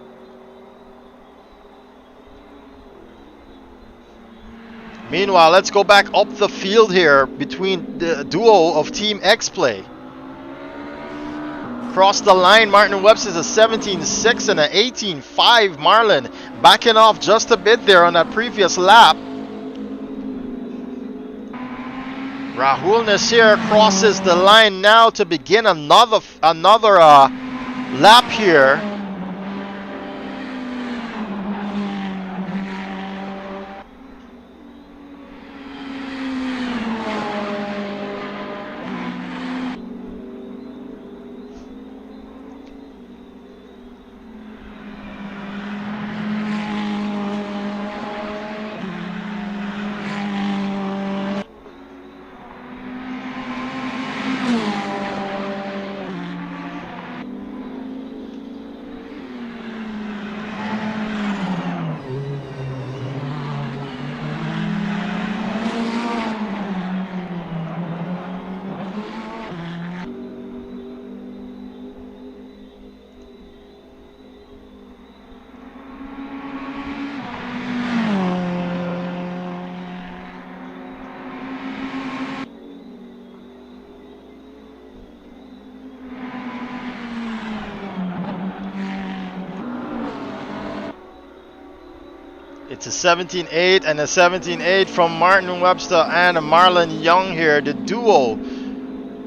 Meanwhile, let's go back up the field here between the duo of Team Xplay. Across the line, Martin Webster's a 17.6 and an 18.5. Marlon backing off just a bit there on that previous lap. Rahul Nasseir crosses the line now to begin another lap here. It's a 17.8 and a 17.8 from Martin Webster and Marlon Young here. The duo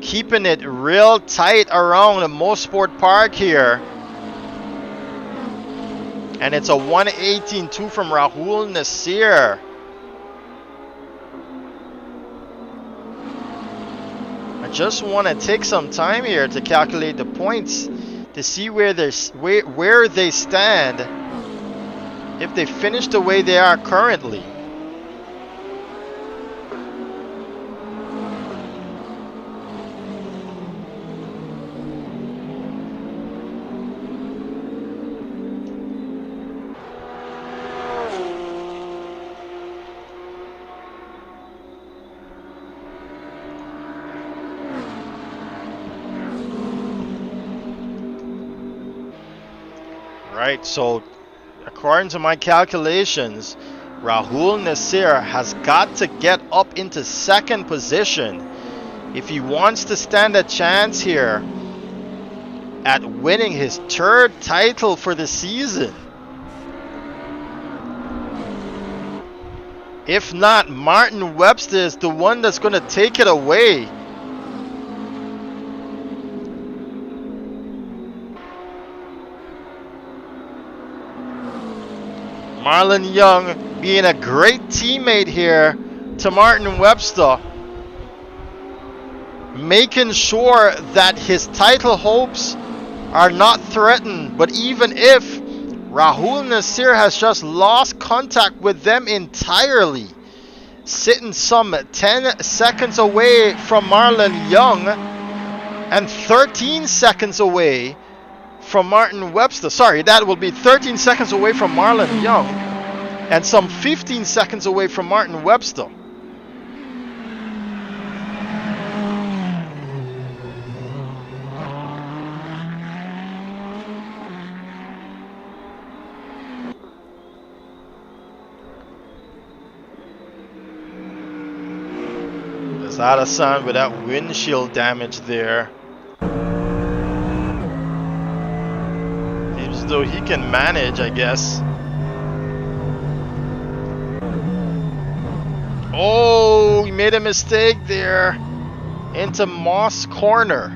keeping it real tight around the Mosport Park here. And it's a 1:18.2 from Rahul Nasseir. I just want to take some time here to calculate the points to see where they stand. If they finish the way they are currently. Right, so according to my calculations, Rahul Nasseir has got to get up into second position if he wants to stand a chance here at winning his third title for the season. If not, Martin Webster is the one that's going to take it away. Marlon Young being a great teammate here to Martin Webster, making sure that his title hopes are not threatened. But even if Rahul Nasseir has just lost contact with them entirely, sitting some 10 seconds away from Marlon Young and 13 seconds away from Martin Webster. Sorry, that will be 13 seconds away from Marlon Young and some 15 seconds away from Martin Webster. There's Adasan with that windshield damage there. Though he can manage, I guess. Oh, he made a mistake there into Moss corner.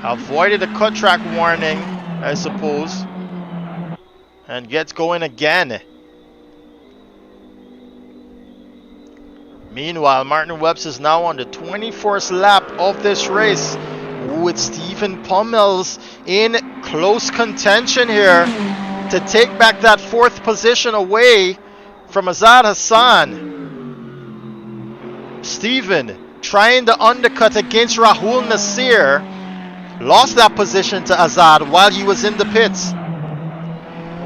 Avoided a cut track warning, I suppose, and gets going again. Meanwhile, Martin Webster is now on the 24th lap of this race, with Stephen Pummels in close contention here to take back that fourth position away from Azad Hassan. Steven trying to undercut against Rahul Nasseir. Lost that position to Azad while he was in the pits.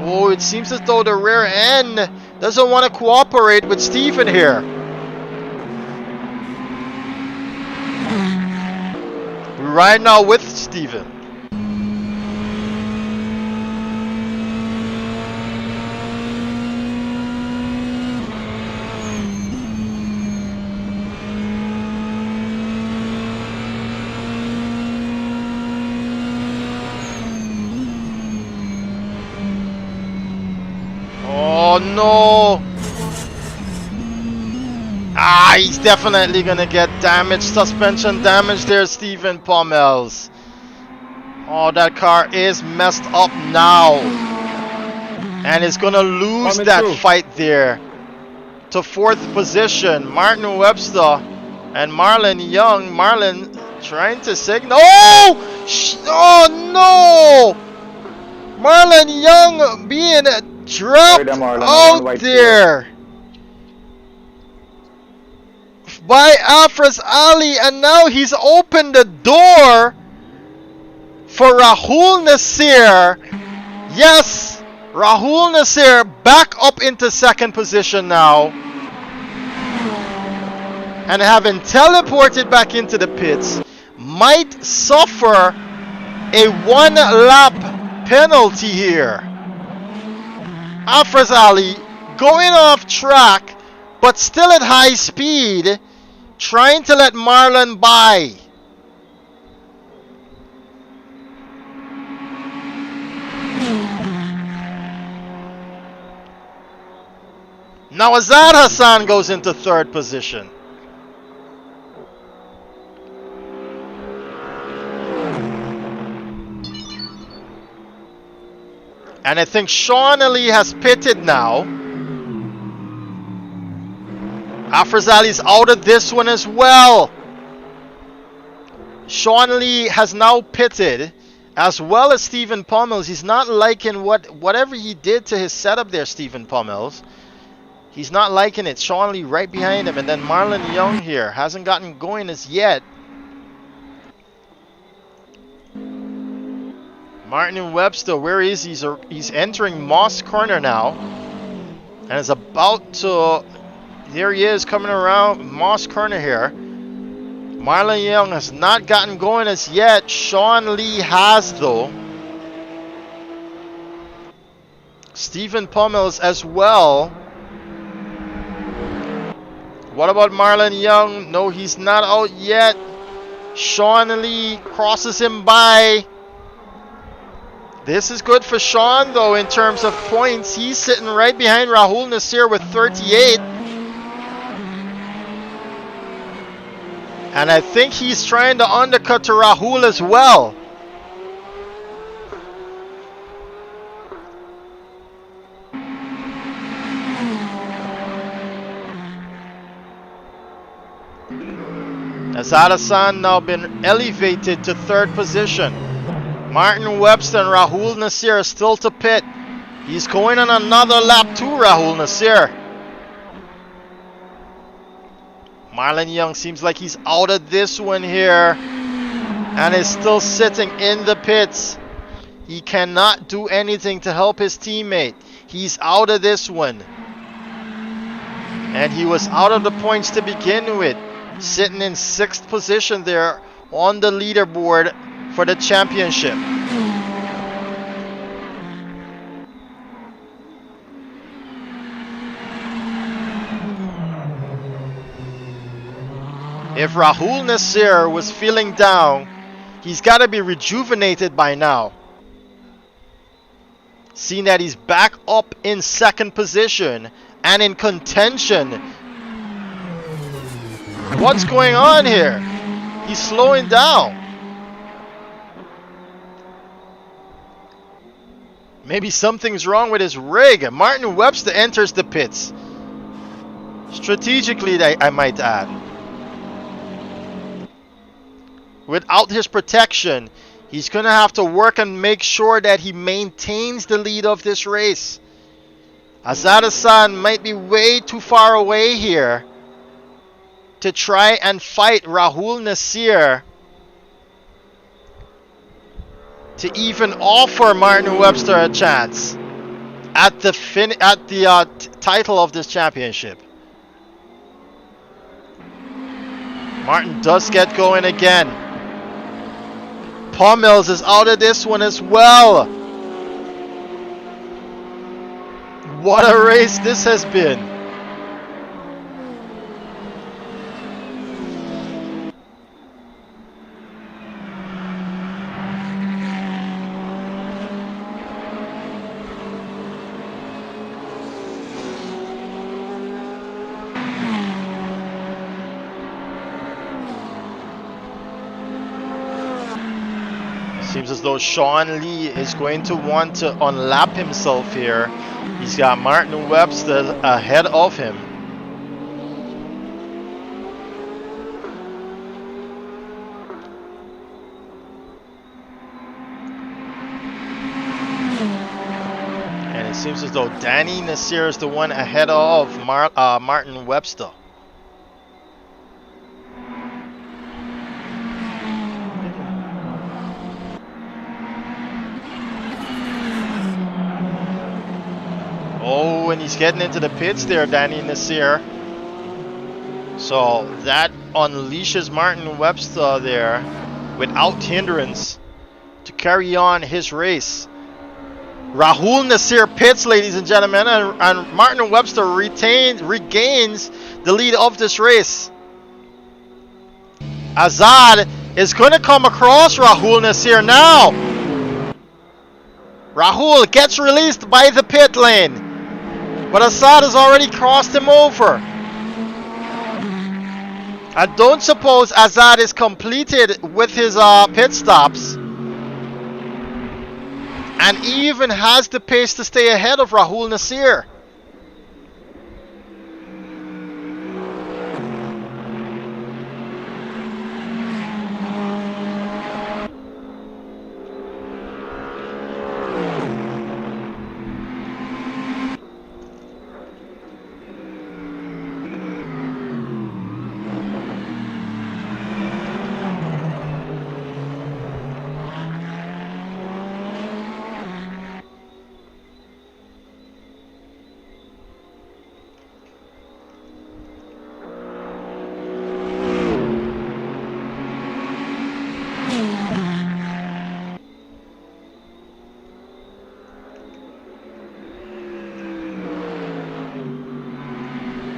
Oh, it seems as though the rear end doesn't want to cooperate with Steven here. We're riding now with Steven. Oh no! Ah, he's definitely gonna get damage, suspension damage there, Steven Pommels. Oh, that car is messed up now. And it's gonna lose that fight there. To fourth position, Martin Webster and Marlon Young. Marlon trying to signal. Oh! Oh no! Marlon Young being dropped out there by Afras Ali, and now he's opened the door for Rahul Nasseir. Yes, Rahul Nasseir back up into second position now, and having teleported back into the pits, might suffer a 1 lap penalty here. Afras Ali going off track, but still at high speed, trying to let Marlon by. Now Azad Hassan goes into third position. And I think Sean Ali has pitted now. Afras Ali's out of this one as well. Sean Ali has now pitted, as well as Steven Pommels. He's not liking whatever he did to his setup there, Steven Pommels. He's not liking it. Sean Ali right behind him, and then Marlon Young here hasn't gotten going as yet. Martin Webster, where is he? He's entering Moss Corner now, and is about to. There he is coming around Moss Corner here. Marlon Young has not gotten going as yet. Sean Lee has though. Steven Pommels as well. What about Marlon Young? No, he's not out yet. Sean Lee crosses him by. This is good for Sean though in terms of points. He's sitting right behind Rahul Nasseir with 38. And I think he's trying to undercut to Rahul as well. Azad Hassan now been elevated to third position. Martin Webster and Rahul Nasseir are still to pit. He's going on another lap too, Rahul Nasseir. Marlon Young seems like he's out of this one here, and is still sitting in the pits. He cannot do anything to help his teammate. He's out of this one. And he was out of the points to begin with, sitting in sixth position there on the leaderboard for the championship. If Rahul Nasseir was feeling down, he's got to be rejuvenated by now. Seeing that he's back up in second position and in contention. What's going on here? He's slowing down. Maybe something's wrong with his rig. Martin Webster enters the pits. Strategically, I might add. Without his protection, he's going to have to work and make sure that he maintains the lead of this race. Azad Hassan might be way too far away here to try and fight Rahul Nasseir to even offer Martin Webster a chance at the title of this championship. Martin does get going again. Pommels is out of this one as well. What a race this has been. Seems as though Sean Lee is going to want to unlap himself here. He's got Martin Webster ahead of him. And it seems as though Danny Nasseir is the one ahead of Martin Webster. Oh, and he's getting into the pits there, Danny Nasseir. So that unleashes Martin Webster there without hindrance to carry on his race. Rahul Nasseir pits, ladies and gentlemen, and Martin Webster regains the lead of this race. Azad is going to come across Rahul Nasseir now. Rahul gets released by the pit lane. But Assad has already crossed him over. I don't suppose Azad is completed with his pit stops. And even has the pace to stay ahead of Rahul Nasseir.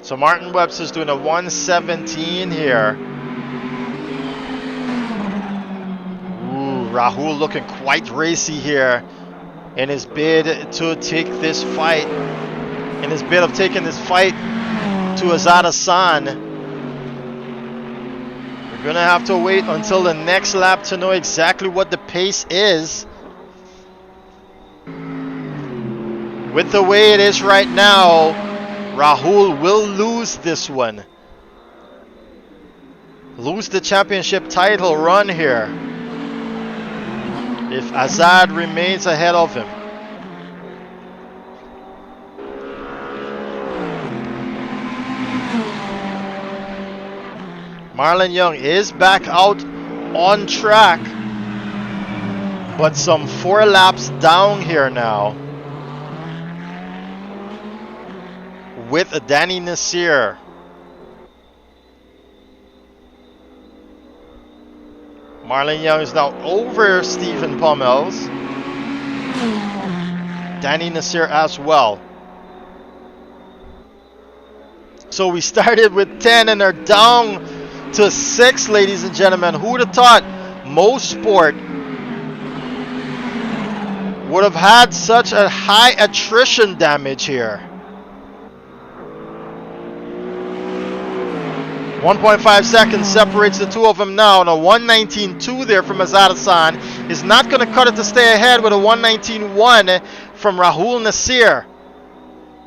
So Martin Webster's doing a 117 here. Ooh, Rahul looking quite racy here in his bid to take this fight. In his bid of taking this fight to Azad Hassan. We're gonna have to wait until the next lap to know exactly what the pace is. With the way it is right now, Rahul will lose this one. Lose the championship title run here if Azad remains ahead of him. Marlon Young is back out on track, but some 4 laps down here now with Danny Nasseir. Marlon Young is now over Stephen Pommels. Danny Nasseir as well. So we started with 10 and are down to 6, ladies and gentlemen. Who would have thought Mosport would have had such a high attrition damage here? 1.5 seconds separates the two of them now, and a 119.2 there from Azad Hassan is not going to cut it to stay ahead with a 119.1 from Rahul Nasseir.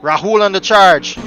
Rahul on the charge.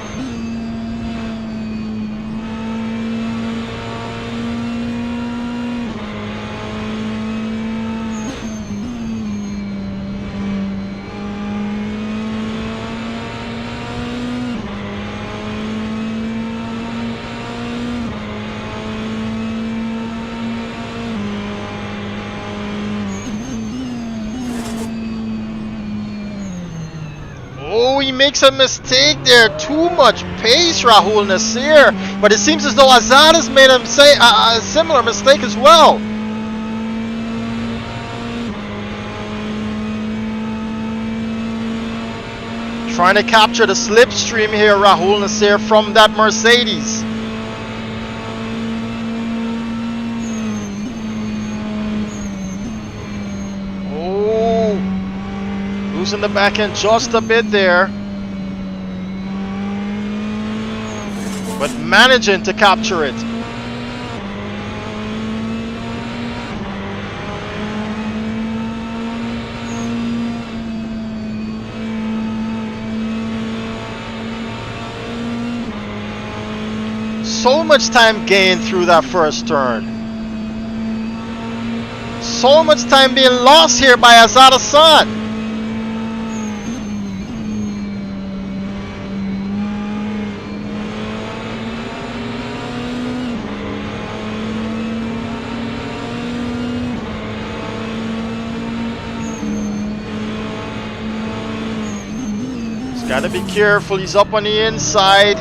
makes a mistake there. Too much pace, Rahul Nasseir. But it seems as though Azad has made a similar mistake as well. Trying to capture the slipstream here, Rahul Nasseir, from that Mercedes. Oh, losing the back end just a bit there. But managing to capture it. So much time gained through that first turn. So much time being lost here by Azad Hassan. He's got to be careful. He's up on the inside.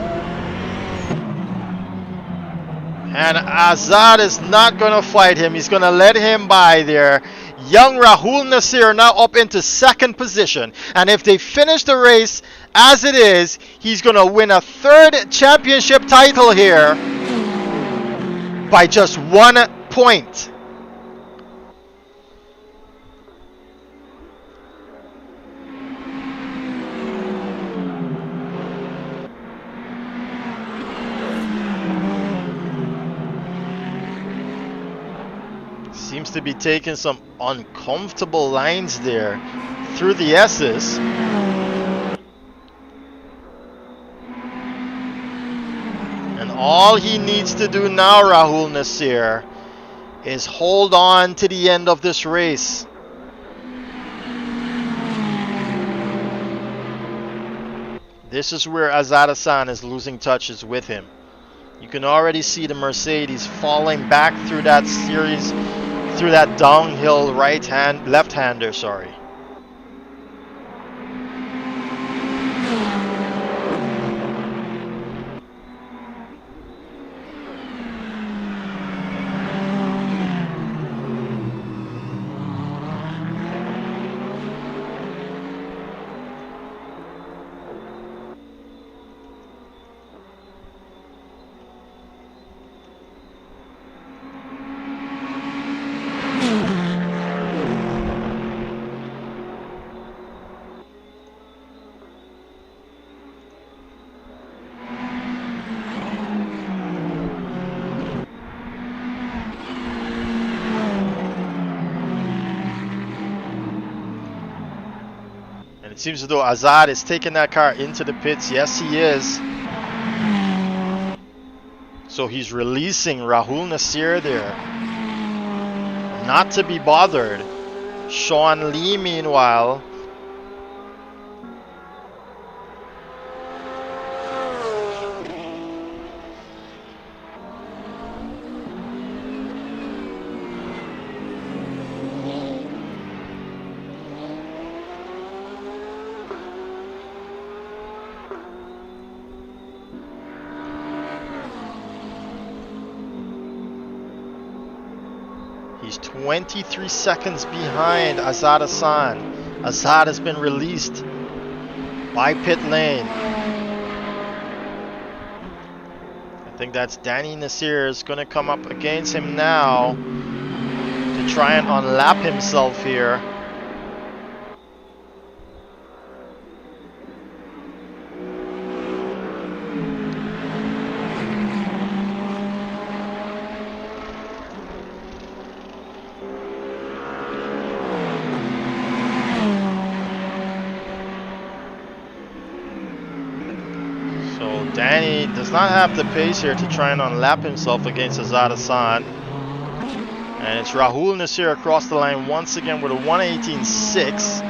And Azad is not going to fight him. He's going to let him by there. Young Rahul Nasseir now up into second position. And if they finish the race as it is, he's going to win a third championship title here by just 1 point. Seems to be taking some uncomfortable lines there through the S's. And all he needs to do now, Rahul Nasseir, is hold on to the end of this race. This is where Azad Hassan is losing touches with him. You can already see the Mercedes falling back through that series, through that downhill left-hander, sorry. It seems as though Azad is taking that car into the pits. Yes, he is. So he's releasing Rahul Nasseir there. Not to be bothered. Sean Lee, meanwhile, he's 23 seconds behind Azad Hassan. Azad has been released by pit lane. I think that's Danny Nasseir is going to come up against him now to try and unlap himself here. Danny does not have the pace here to try and unlap himself against Azad Hassan. And it's Rahul Nasseir across the line once again with a 1:18.6.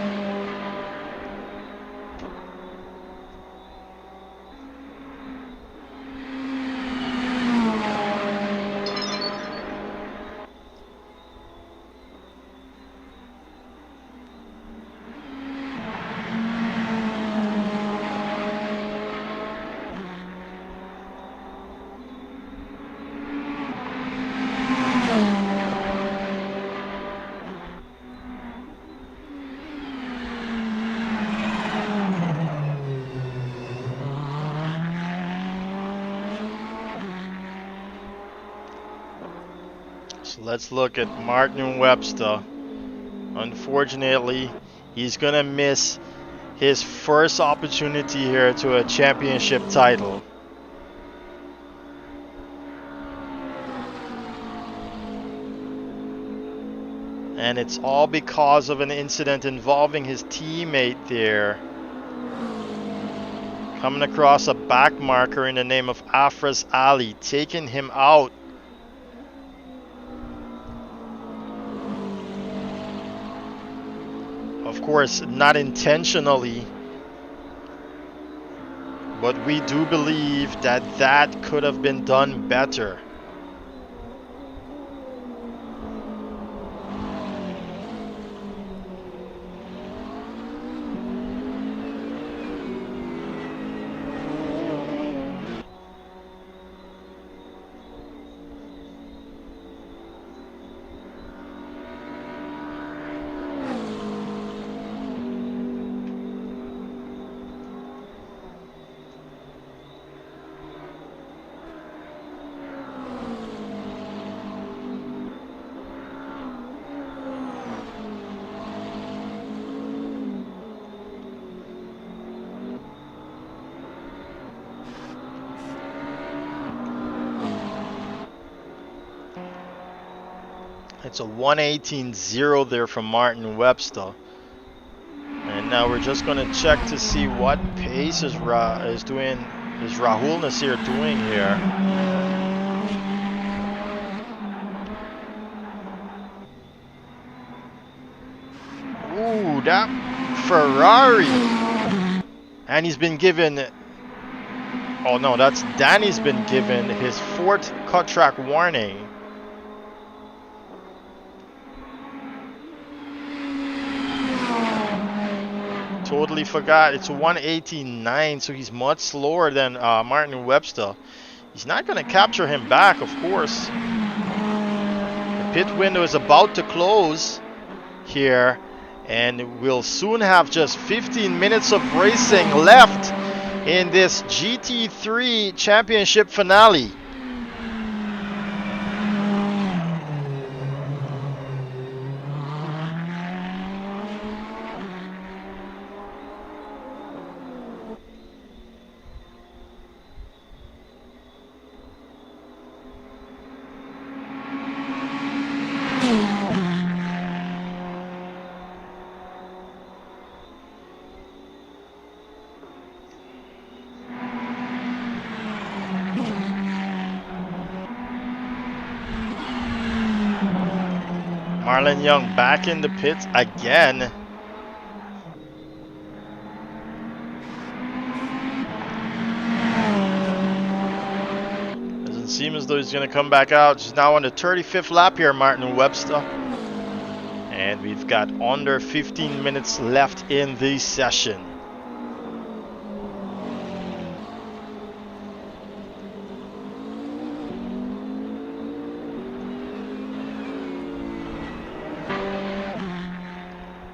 So let's look at Martin Webster. Unfortunately, he's gonna miss his first opportunity here to a championship title. And it's all because of an incident involving his teammate there. Coming across a back marker in the name of Afras Ali, taking him out. Of course, not intentionally, but we do believe that that could have been done better. It's a 1:18.0 there from Martin Webster. And now we're just going to check to see what pace is Rahul Nasseir doing here. Ooh, that Ferrari. And he's been given, oh no, that's Danny's been given his 4th cut track warning. Totally forgot. It's a 1:18.9, so he's much slower than Martin Webster. He's not going to capture him back, of course. The pit window is about to close here, and we'll soon have just 15 minutes of racing left in this GT3 championship finale. Marlon Young back in the pits again. Doesn't seem as though he's going to come back out. He's now on the 35th lap here, Martin Webster. And we've got under 15 minutes left in the session.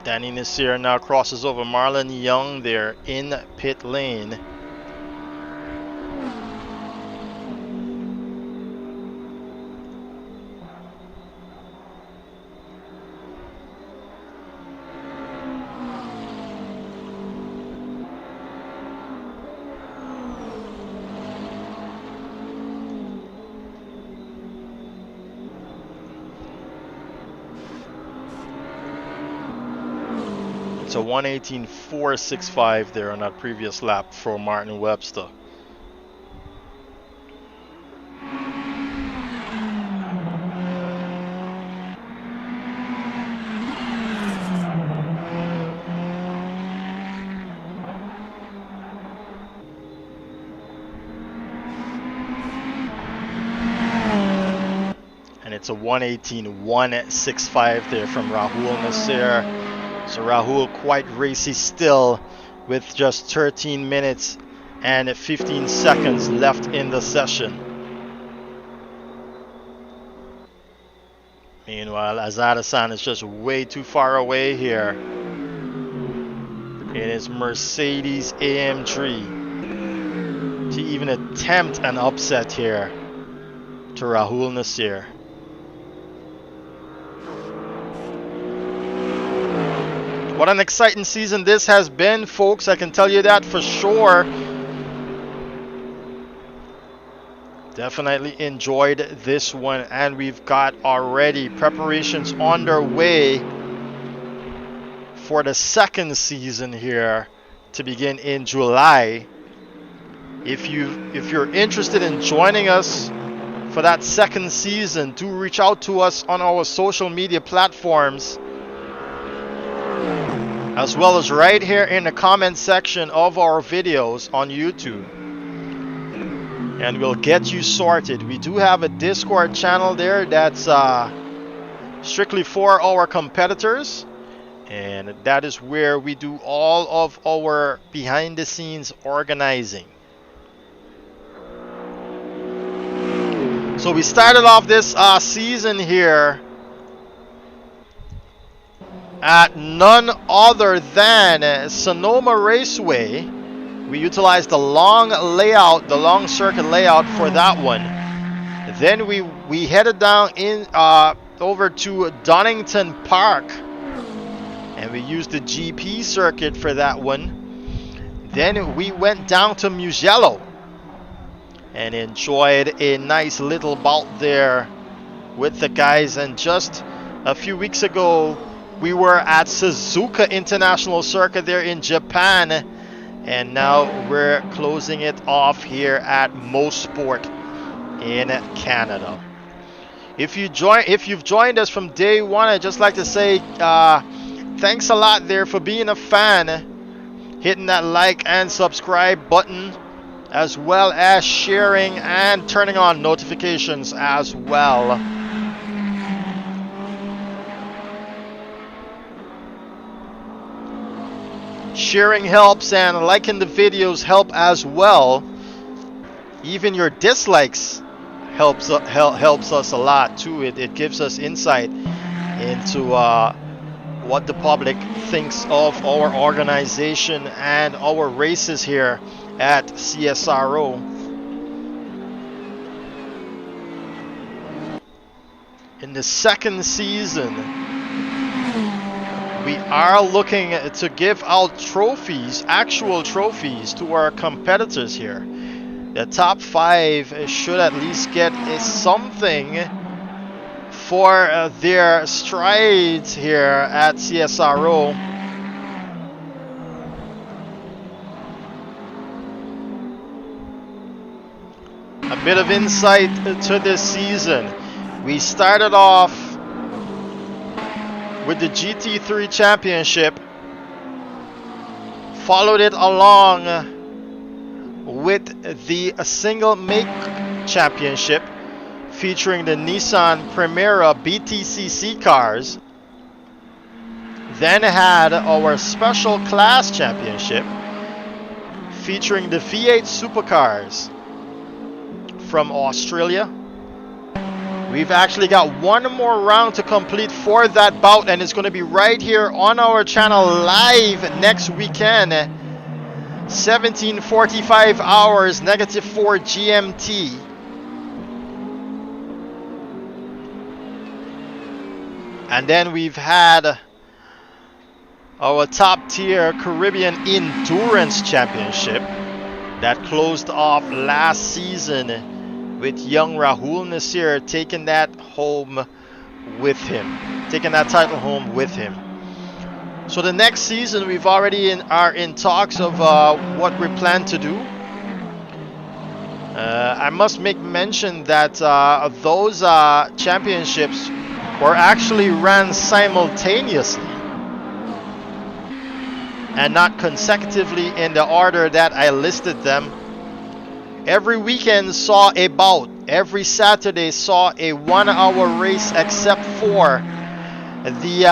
Danny Nasseir now crosses over Marlon Young there in pit lane. It's a 1:18.465 there on that previous lap for Martin Webster. And it's a 1:18.165 there from Rahul Nasseir. So Rahul quite racy still with just 13 minutes and 15 seconds left in the session. Meanwhile, Azad-Hassan is just way too far away here in his Mercedes AM3 to even attempt an upset here to Rahul Nasseir. What an exciting season this has been, folks. I can tell you that for sure. Definitely enjoyed this one, and we've got already preparations underway for the second season here to begin in July. If you're interested in joining us for that second season, do reach out to us on our social media platforms, as well as right here in the comment section of our videos on YouTube, and we'll get you sorted. We do have a Discord channel there that's strictly for our competitors, and that is where we do all of our behind the scenes organizing. So we started off this season here at none other than Sonoma Raceway. We utilized the long layout, the long circuit layout for that one. Then we headed down in over to Donington Park, and we used the GP circuit for that one. Then we went down to Mugello and enjoyed a nice little bout there with the guys. And just a few weeks ago, we were at Suzuka International Circuit there in Japan, and now we're closing it off here at Mosport in Canada. If you've joined us from day one, I'd just like to say thanks a lot there for being a fan, hitting that like and subscribe button, as well as sharing and turning on notifications as well. Sharing helps, and liking the videos help as well. Even your dislikes helps us a lot too. It gives us insight into what the public thinks of our organization and our races here at CSRO. In the second season, we are looking to give out trophies, actual trophies, to our competitors here. The top 5 should at least get something for their strides here at CSRO. A bit of insight to this season. We started off with the GT3 championship, followed it along with the single make championship featuring the Nissan Premature BTCC cars, then had our special class championship featuring the V8 supercars from Australia. We've actually got one more round to complete for that bout, and it's going to be right here on our channel live next weekend, 17:45 hours, -4 GMT. And then we've had our top tier Caribbean Endurance Championship that closed off last season with young Rahul Nasseir taking that home with him, taking that title home with him. So the next season, we've already are in talks of what we plan to do. I must make mention that those championships were actually ran simultaneously and not consecutively in the order that I listed them. Every weekend saw a bout. Every Saturday saw a 1-hour race, except for the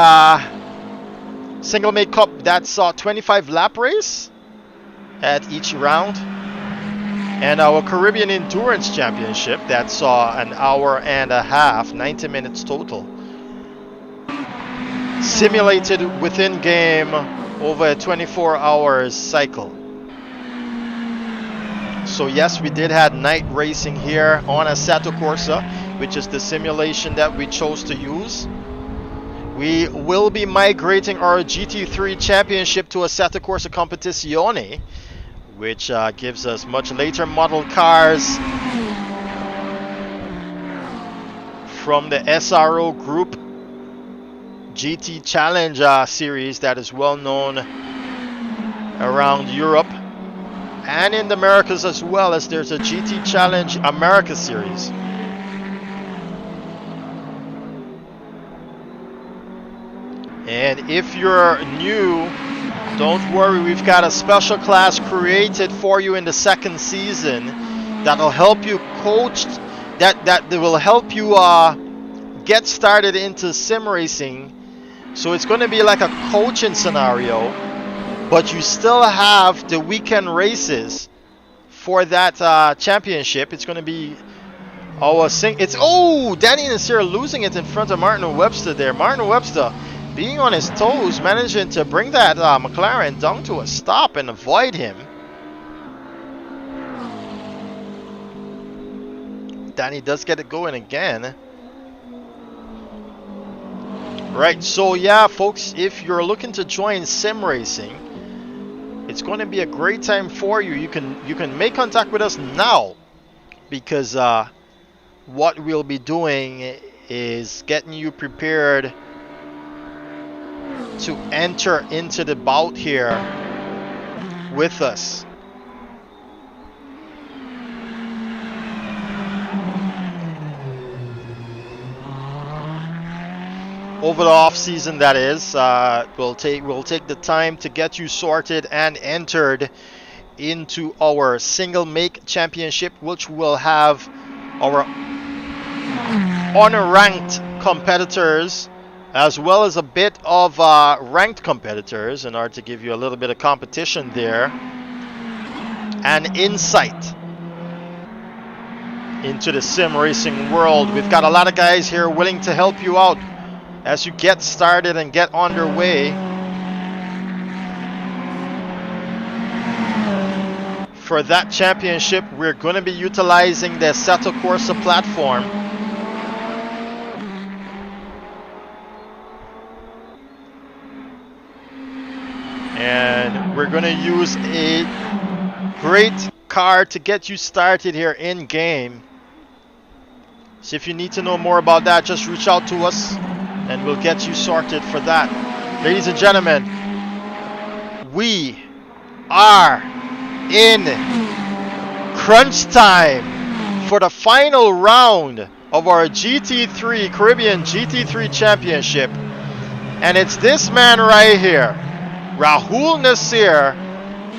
Single Make Cup that saw 25 lap race at each round, and our Caribbean Endurance Championship that saw an hour and a half, 90 minutes total, simulated within game over a 24-hour cycle. So yes, we did have night racing here on Assetto Corsa, which is the simulation that we chose to use. we will be migrating our GT3 championship to Assetto Corsa Competizione, which gives us much later model cars from the SRO group GT Challenge series that is well known around Europe and in the Americas, as well as there's a GT Challenge America series. And if you're new, don't worry, we've got a special class created for you in the second season that'll help you coach, that will help you get started into sim racing. So it's going to be like a coaching scenario, but you still have the weekend races for that championship. It's going to be Danny Nasseir losing it in front of Martin Webster there. Martin Webster being on his toes, managing to bring that McLaren down to a stop and avoid him. Danny does get it going again. Right, so yeah, folks, if you're looking to join sim racing, it's going to be a great time for you. You can make contact with us now, because what we'll be doing is getting you prepared to enter into the bout here with us. Over the off season, that is, we'll take the time to get you sorted and entered into our single make championship, which will have our unranked competitors as well as a bit of ranked competitors, in order to give you a little bit of competition there and insight into the sim racing world. We've got a lot of guys here willing to help you out as you get started and get underway. For that championship, we're going to be utilizing the Assetto Corsa platform. And we're going to use a great car to get you started here in game. So if you need to know more about that, just reach out to us and we'll get you sorted for that. Ladies and gentlemen, we are in crunch time for the final round of our GT3 Caribbean GT3 Championship. And it's this man right here, Rahul Nasseir,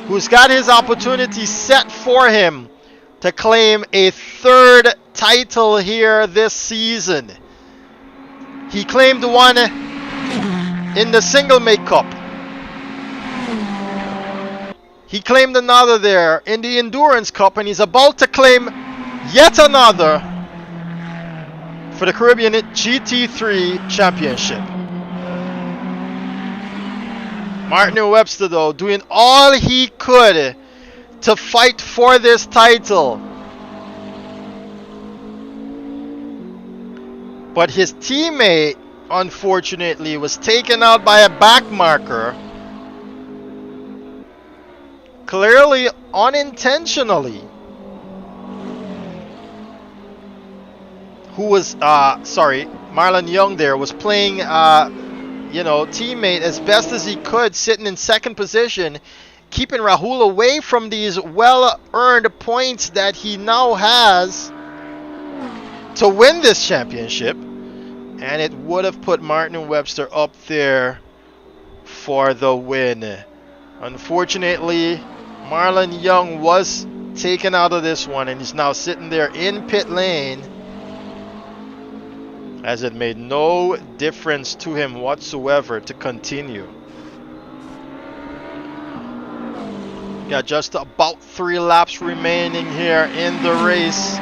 who's got his opportunity set for him to claim a third title here this season. He claimed one in the Single Make Cup. He claimed another there in the Endurance Cup, and he's about to claim yet another for the Caribbean GT3 Championship. Martin Webster, though, doing all he could to fight for this title. But his teammate, unfortunately, was taken out by a back marker. Clearly unintentionally. Marlon Young there was playing teammate as best as he could, sitting in second position, keeping Rahul away from these well-earned points that he now has to win this championship. And it would have put Martin Webster up there for the win. Unfortunately, Marlon Young was taken out of this one, and he's now sitting there in pit lane, as it made no difference to him whatsoever to continue. Got just about 3 laps remaining here in the race.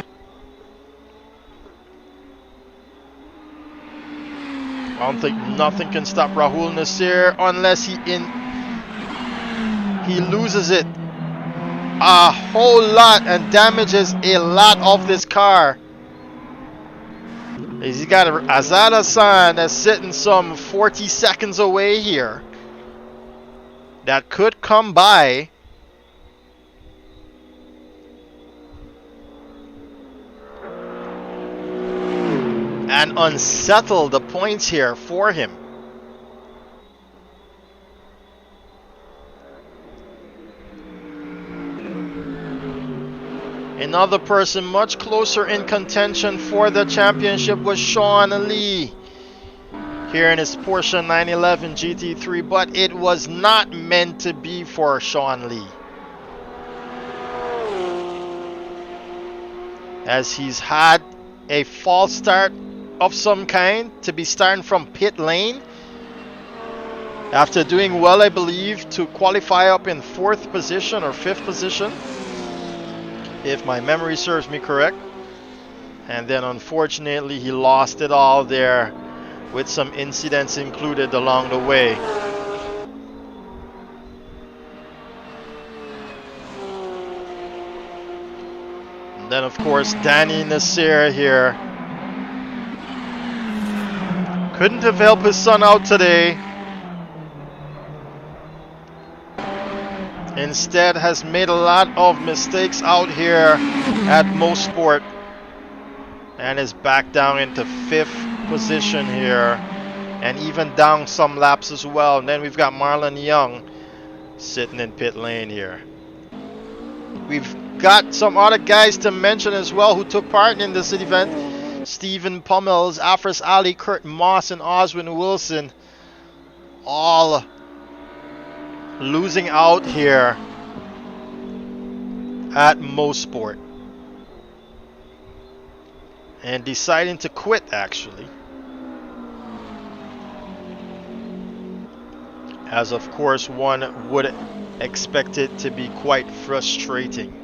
I don't think nothing can stop Rahul Nasseir unless he loses it a whole lot and damages a lot of this car. He's got Azada-san that's sitting some 40 seconds away here. That could come by. And unsettle the points here for him. Another person much closer in contention for the championship was Sean Lee here in his Porsche 911 GT3, but it was not meant to be for Sean Lee, as he's had a false start of some kind, to be starting from pit lane after doing well, I believe, to qualify up in 4th position or 5th position, if my memory serves me correct. And then unfortunately he lost it all there, with some incidents included along the way. And then of course Danny Nasseir here couldn't have helped his son out today. Instead has made a lot of mistakes out here at Mosport, and is back down into 5th position here, and even down some laps as well. And then we've got Marlon Young sitting in pit lane here. We've got some other guys to mention as well who took part in this event. Stephen Pummels, Afras Ali, Kurt Moss, and Oswyne Wilson, all losing out here at Mosport and deciding to quit, actually, as of course one would expect it to be quite frustrating.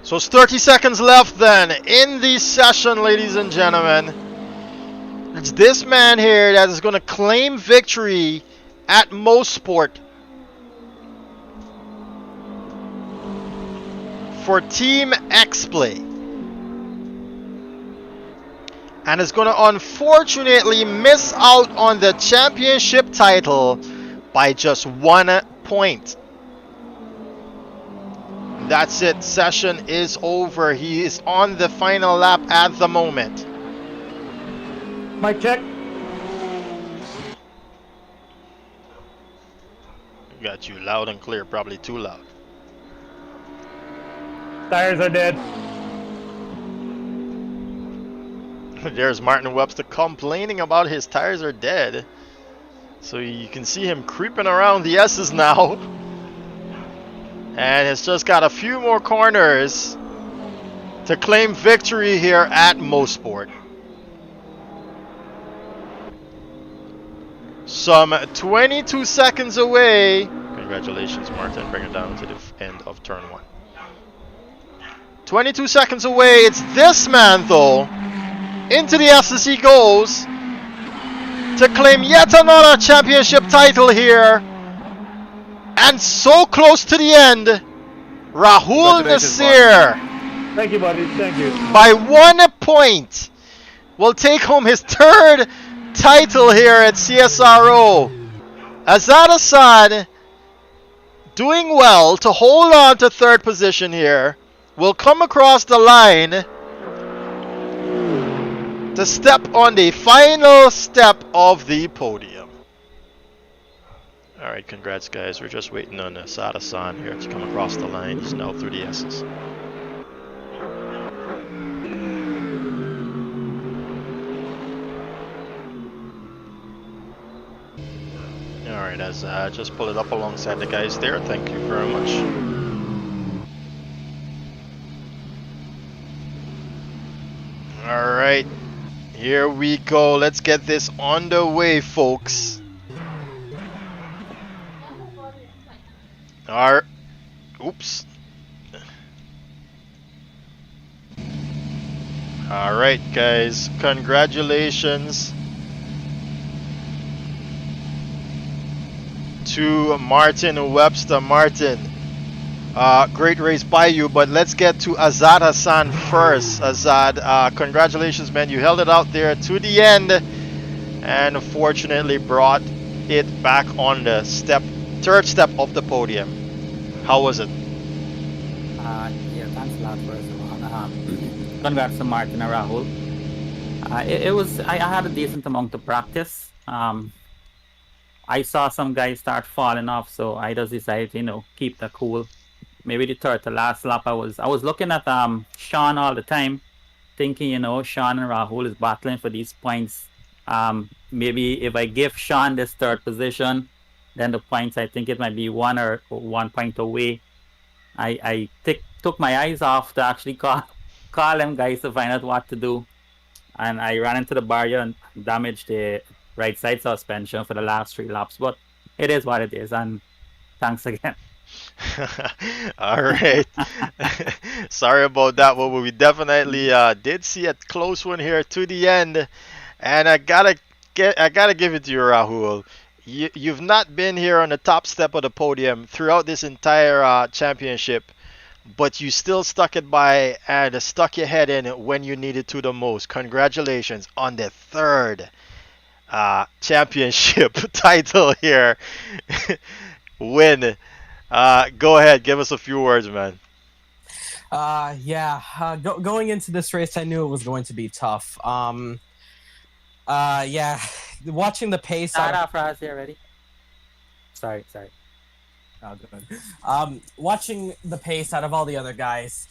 So it's 30 seconds left then in the session, ladies and gentlemen. It's this man here that is going to claim victory at Mosport for Team Xplay, and is going to unfortunately miss out on the championship title by just 1 point. That's it. Session is over. He is on the final lap at the moment. Mic check. Got you loud and clear. Probably too loud. Tires are dead. There's Martin Webster complaining about his tires are dead. So you can see him creeping around the S's now. And it's just got a few more corners to claim victory here at Mosport. Some 22 seconds away. Congratulations, Martin. Bring it down to the end of turn 1. 22 seconds away. It's this man, though. Into the S he goes to claim yet another championship title here. And so close to the end, Rahul Nasseir, Thank you, buddy. Thank you. by 1 point, will take home his 3rd title here at CSRO. Azada-san doing well to hold on to 3rd position here, will come across the line to step on the final step of the podium. Alright, congrats guys. We're just waiting on Azada-san here to come across the line. He's now through the S's. Alright, as just pull it up alongside the guys there. Thank you very much. Alright, here we go. Let's get this on the way, folks. Oops. All right, guys, congratulations to Martin Webster. Martin, great race by you, but let's get to Azad Hassan first. Azad, congratulations, man. You held it out there to the end and fortunately brought it back on the third step of the podium. How was it? Yeah, thanks a lot first of all. Congrats to Martin and Rahul. It was, I had a decent amount of practice. I saw some guys start falling off, so I just decided, keep the cool. Maybe the third to last lap, I was looking at Sean all the time, thinking, Sean and Rahul is battling for these points. Maybe if I give Sean this third position, then the points, I think it might be 1 point away. I took my eyes off to actually call them guys to find out what to do. And I ran into the barrier and damaged the right side suspension for the last 3 laps. But it is what it is. And thanks again. All right. Sorry about that, but we definitely did see a close one here to the end, and I gotta give it to you, Rahul. You've not been here on the top step of the podium throughout this entire championship, but you still stuck it by and stuck your head in when you needed to the most. Congratulations on the third championship title here. Win. Go ahead, give us a few words, man. Going into this race, I knew it was going to be tough. Watching the pace. Start off, Raz, here, ready? Sorry. Oh, good. Watching the pace out of all the other guys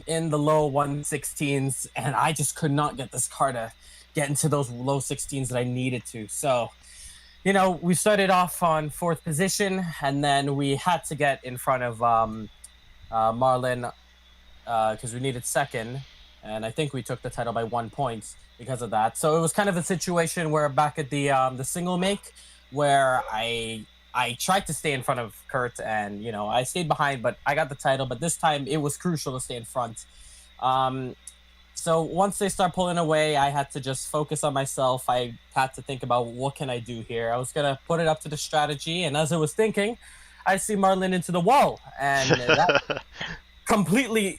in the low 116s, and I just could not get this car to get into those low 16s that I needed to. So, we started off on 4th position, and then we had to get in front of Marlon because we needed 2nd, and I think we took the title by 1 point because of that. So it was kind of a situation where back at the single make, where I tried to stay in front of Kurt, and I stayed behind, but I got the title. But this time it was crucial to stay in front. So once they start pulling away, I had to just focus on myself. I had to think about what can I do here. I was going to put it up to the strategy. And as I was thinking, I see Marlon into the wall. And that completely,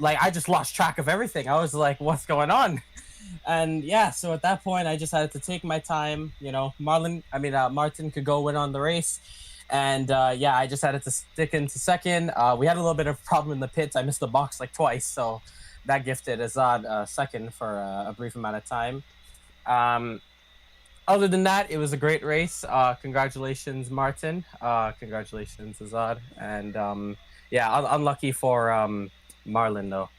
I just lost track of everything. I was like, what's going on? And so at that point, I just had to take my time. Martin could go win on the race. And I just had to stick into 2nd. We had a little bit of problem in the pits. I missed the box twice. So that gifted Azad 2nd for a brief amount of time. Other than that, it was a great race. Congratulations, Martin. Congratulations, Azad. And unlucky for Marlon, though.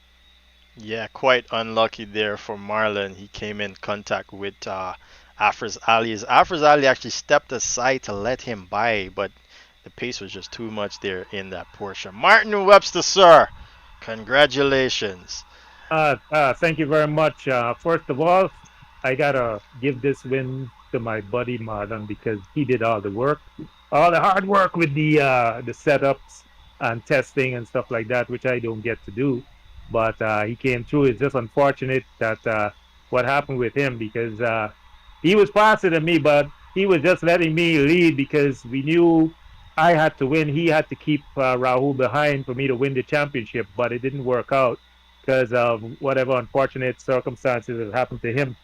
Yeah, quite unlucky there for Marlon. He came in contact with Afraz Ali. Afraz Ali actually stepped aside to let him by, but the pace was just too much there in that Porsche. Martin Webster, sir, congratulations. Thank you very much. First of all, I gotta give this win to my buddy Marlon because he did all the work, all the hard work with the setups and testing and stuff like that, which I don't get to do. But he came through. It's just unfortunate that what happened with him because he was faster than me, but he was just letting me lead because we knew I had to win. He had to keep Rahul behind for me to win the championship, but it didn't work out because of whatever unfortunate circumstances that happened to him.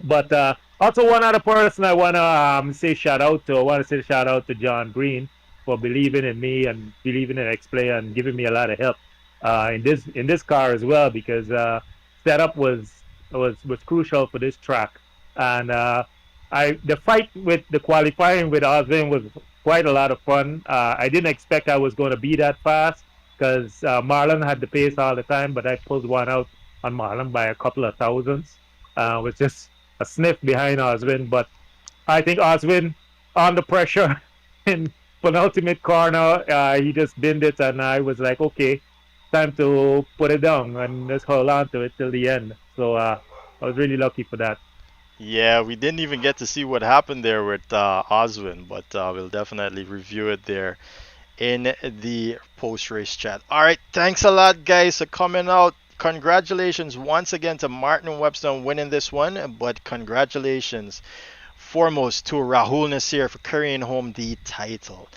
But also one other person I want to say shout out to. I want to say shout out to John Greene for believing in me and believing in Xplay and giving me a lot of help in this car as well because setup was crucial for this track. And the fight with the qualifying with Oswyne was quite a lot of fun. I didn't expect I was going to be that fast because Marlon had the pace all the time, but I pulled one out on Marlon by a couple of thousandths. Was just a sniff behind Oswyne, but I think Oswyne under pressure in penultimate corner, he just binned it, and I was like, okay, time to put it down and let's hold on to it till the end. So I was really lucky for that. Yeah, we didn't even get to see what happened there with Oswyne, but we'll definitely review it there in the post-race chat. All right, thanks a lot, guys, for coming congratulations once again to Martin and Webster on winning this one, but congratulations foremost to Rahul Nasseir for carrying home the title.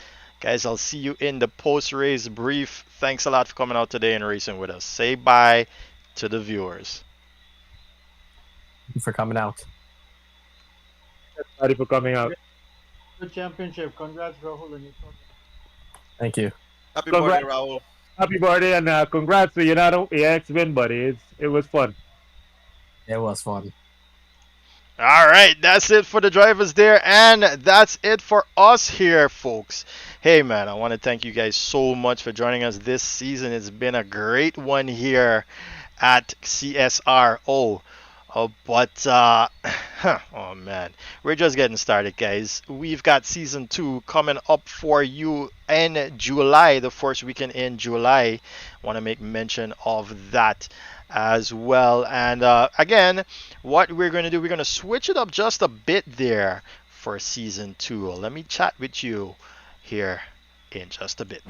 Guys, I'll see you in the post-race brief. Thanks a lot for coming out today and racing with us. Say bye to the viewers. Thank you for coming out. Sorry for coming out. Good championship. Congrats, Rahul. And your Thank you. Happy Congrats. birthday, Rahul. Happy birthday and congrats to your ex win, buddy. It was fun. It was fun. All right, that's it for the drivers there, and that's it for us here, folks. Hey, man, I want to thank you guys so much for joining us this season. It's been a great one here at CSRO. Oh, man, we're just getting started, guys. We've got season 2 coming up for you in July, the first weekend in July. Want to make mention of that as well. And again, what we're going to do, we're going to switch it up just a bit there for season 2. Let me chat with you here in just a bit.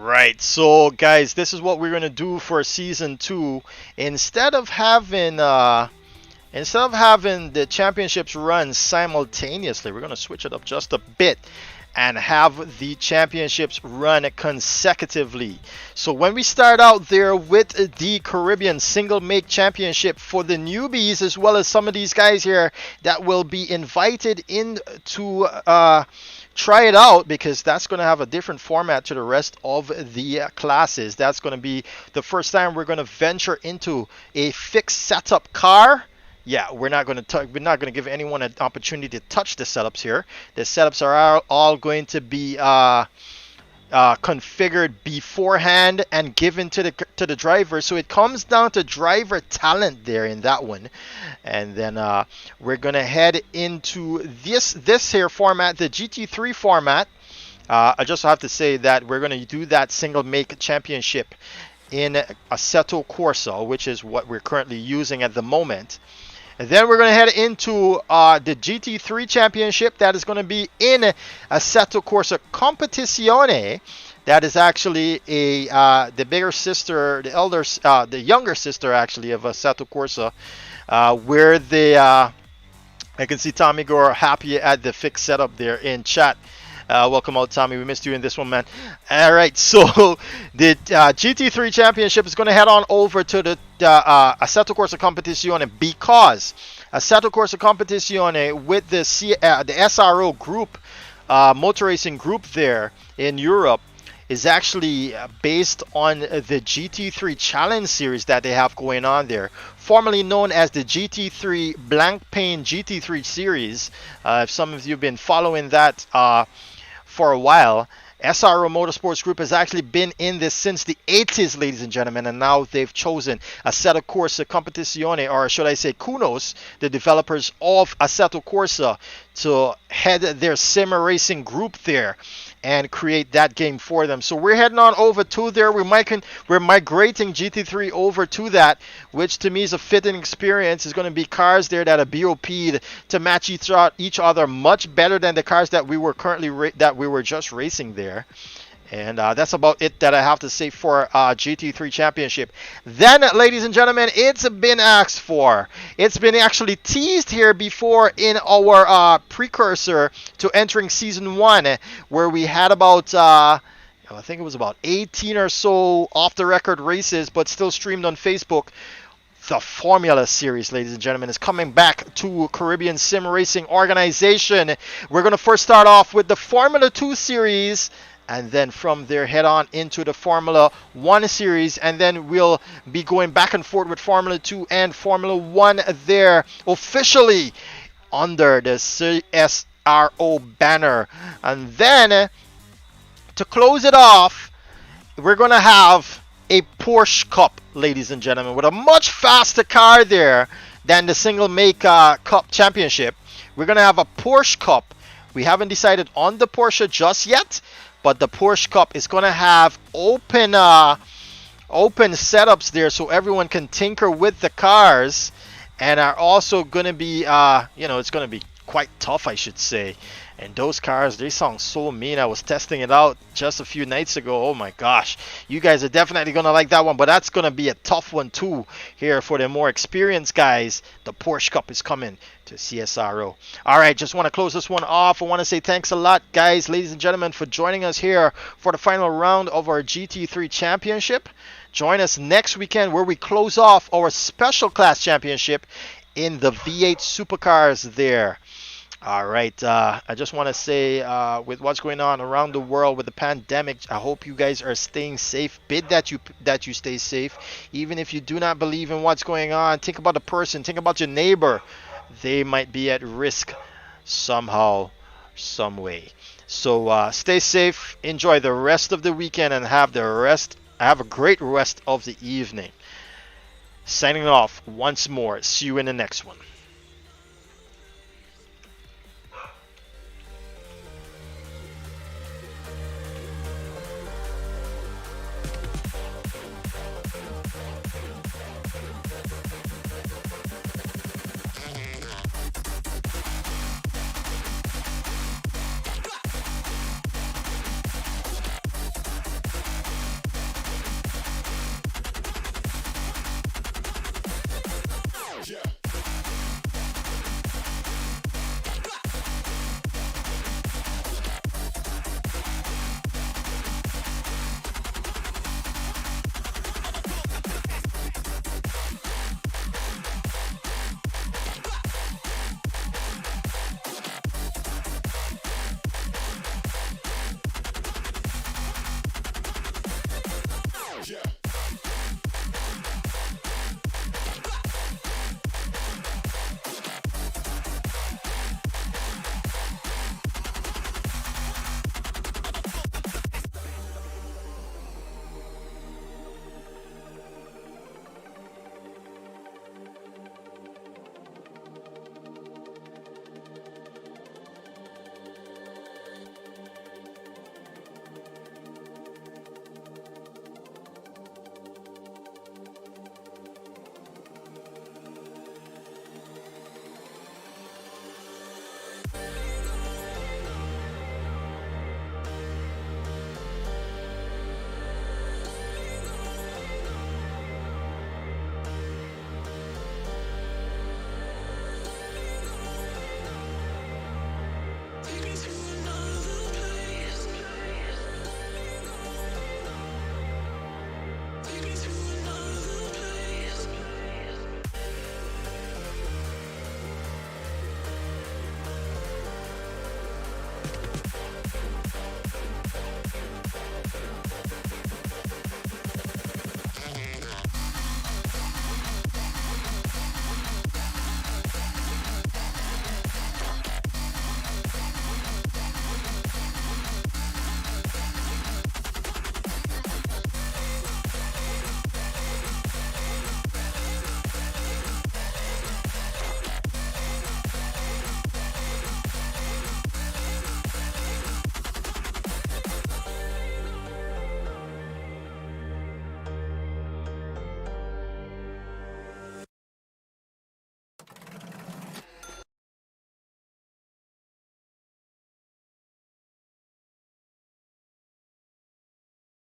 Right, so guys, this is what we're gonna do for season 2. Instead of having the championships run simultaneously, we're gonna switch it up just a bit and have the championships run consecutively. So when we start out there with the Caribbean single make championship for the newbies, as well as some of these guys here that will be invited in to try it out, because that's going to have a different format to the rest of the classes. That's going to be the first time we're going to venture into a fixed setup car. Yeah, we're not going to give anyone an opportunity to touch the setups here. The setups are all going to be configured beforehand and given to the driver. So it comes down to driver talent there in that one. And then we're gonna head into this here format, the GT3 format. I just have to say that we're gonna do that single make championship in Assetto Corsa, which is what we're currently using at the moment. And then we're going to head into the GT3 championship that is going to be in Assetto Corsa Competizione. That is actually the bigger sister, the younger sister actually of Assetto Corsa, where I can see Tommy Gore happy at the fixed setup there in chat. Welcome out, Tommy. We missed you in this one, man. All right, so the GT3 Championship is going to head on over to the Assetto Corsa Competizione, because Assetto Corsa Competizione with the SRO group, motor racing group there in Europe, is actually based on the GT3 Challenge series that they have going on there, formerly known as the GT3 Blank Pane GT3 series. If some of you have been following that for a while, SRO Motorsports Group has actually been in this since the 80s, ladies and gentlemen, and now they've chosen Assetto Corsa Competizione, or should I say Kunos, the developers of Assetto Corsa, to head their sim racing group there and create that game for them. So we're heading on over to there. We're migrating GT3 over to that, which to me is a fitting experience. It's going to be cars there that are BOP'd to match each other much better than the cars that we were just racing there. And that's about it that I have to say for GT3 Championship. Then, ladies and gentlemen, it's been asked for. It's been actually teased here before in our precursor to entering Season 1, where we had about, I think it was about 18 or so off-the-record races, but still streamed on Facebook. The Formula Series, ladies and gentlemen, is coming back to Caribbean Sim Racing Organization. We're going to first start off with the Formula 2 Series, and then from there head on into the Formula 1 series, and then we'll be going back and forth with Formula 2 and Formula 1 there, officially under the CSRO banner. And then to close it off, we're going to have a Porsche Cup, ladies and gentlemen, with a much faster car there than the single make Cup Championship. We're going to have a Porsche Cup. We haven't decided on the Porsche just yet, but the Porsche Cup is going to have open setups there, so everyone can tinker with the cars, and are also going to be, it's going to be quite tough, I should say. And those cars, they sound so mean. I was testing it out just a few nights ago. Oh my gosh. You guys are definitely going to like that one. But that's going to be a tough one too here for the more experienced guys. The Porsche Cup is coming to CSRO. All right, just want to close this one off. I want to say thanks a lot, guys, ladies and gentlemen, for joining us here for the final round of our GT3 Championship. Join us next weekend where we close off our special class championship in the V8 supercars there. All right, I just want to say with what's going on around the world with the pandemic, I hope you guys are staying safe. Bid that you stay safe. Even if you do not believe in what's going on, think about the person, think about your neighbor. They might be at risk somehow, some way. So stay safe, enjoy the rest of the weekend, and have a great rest of the evening. Signing off once more. See you in the next one.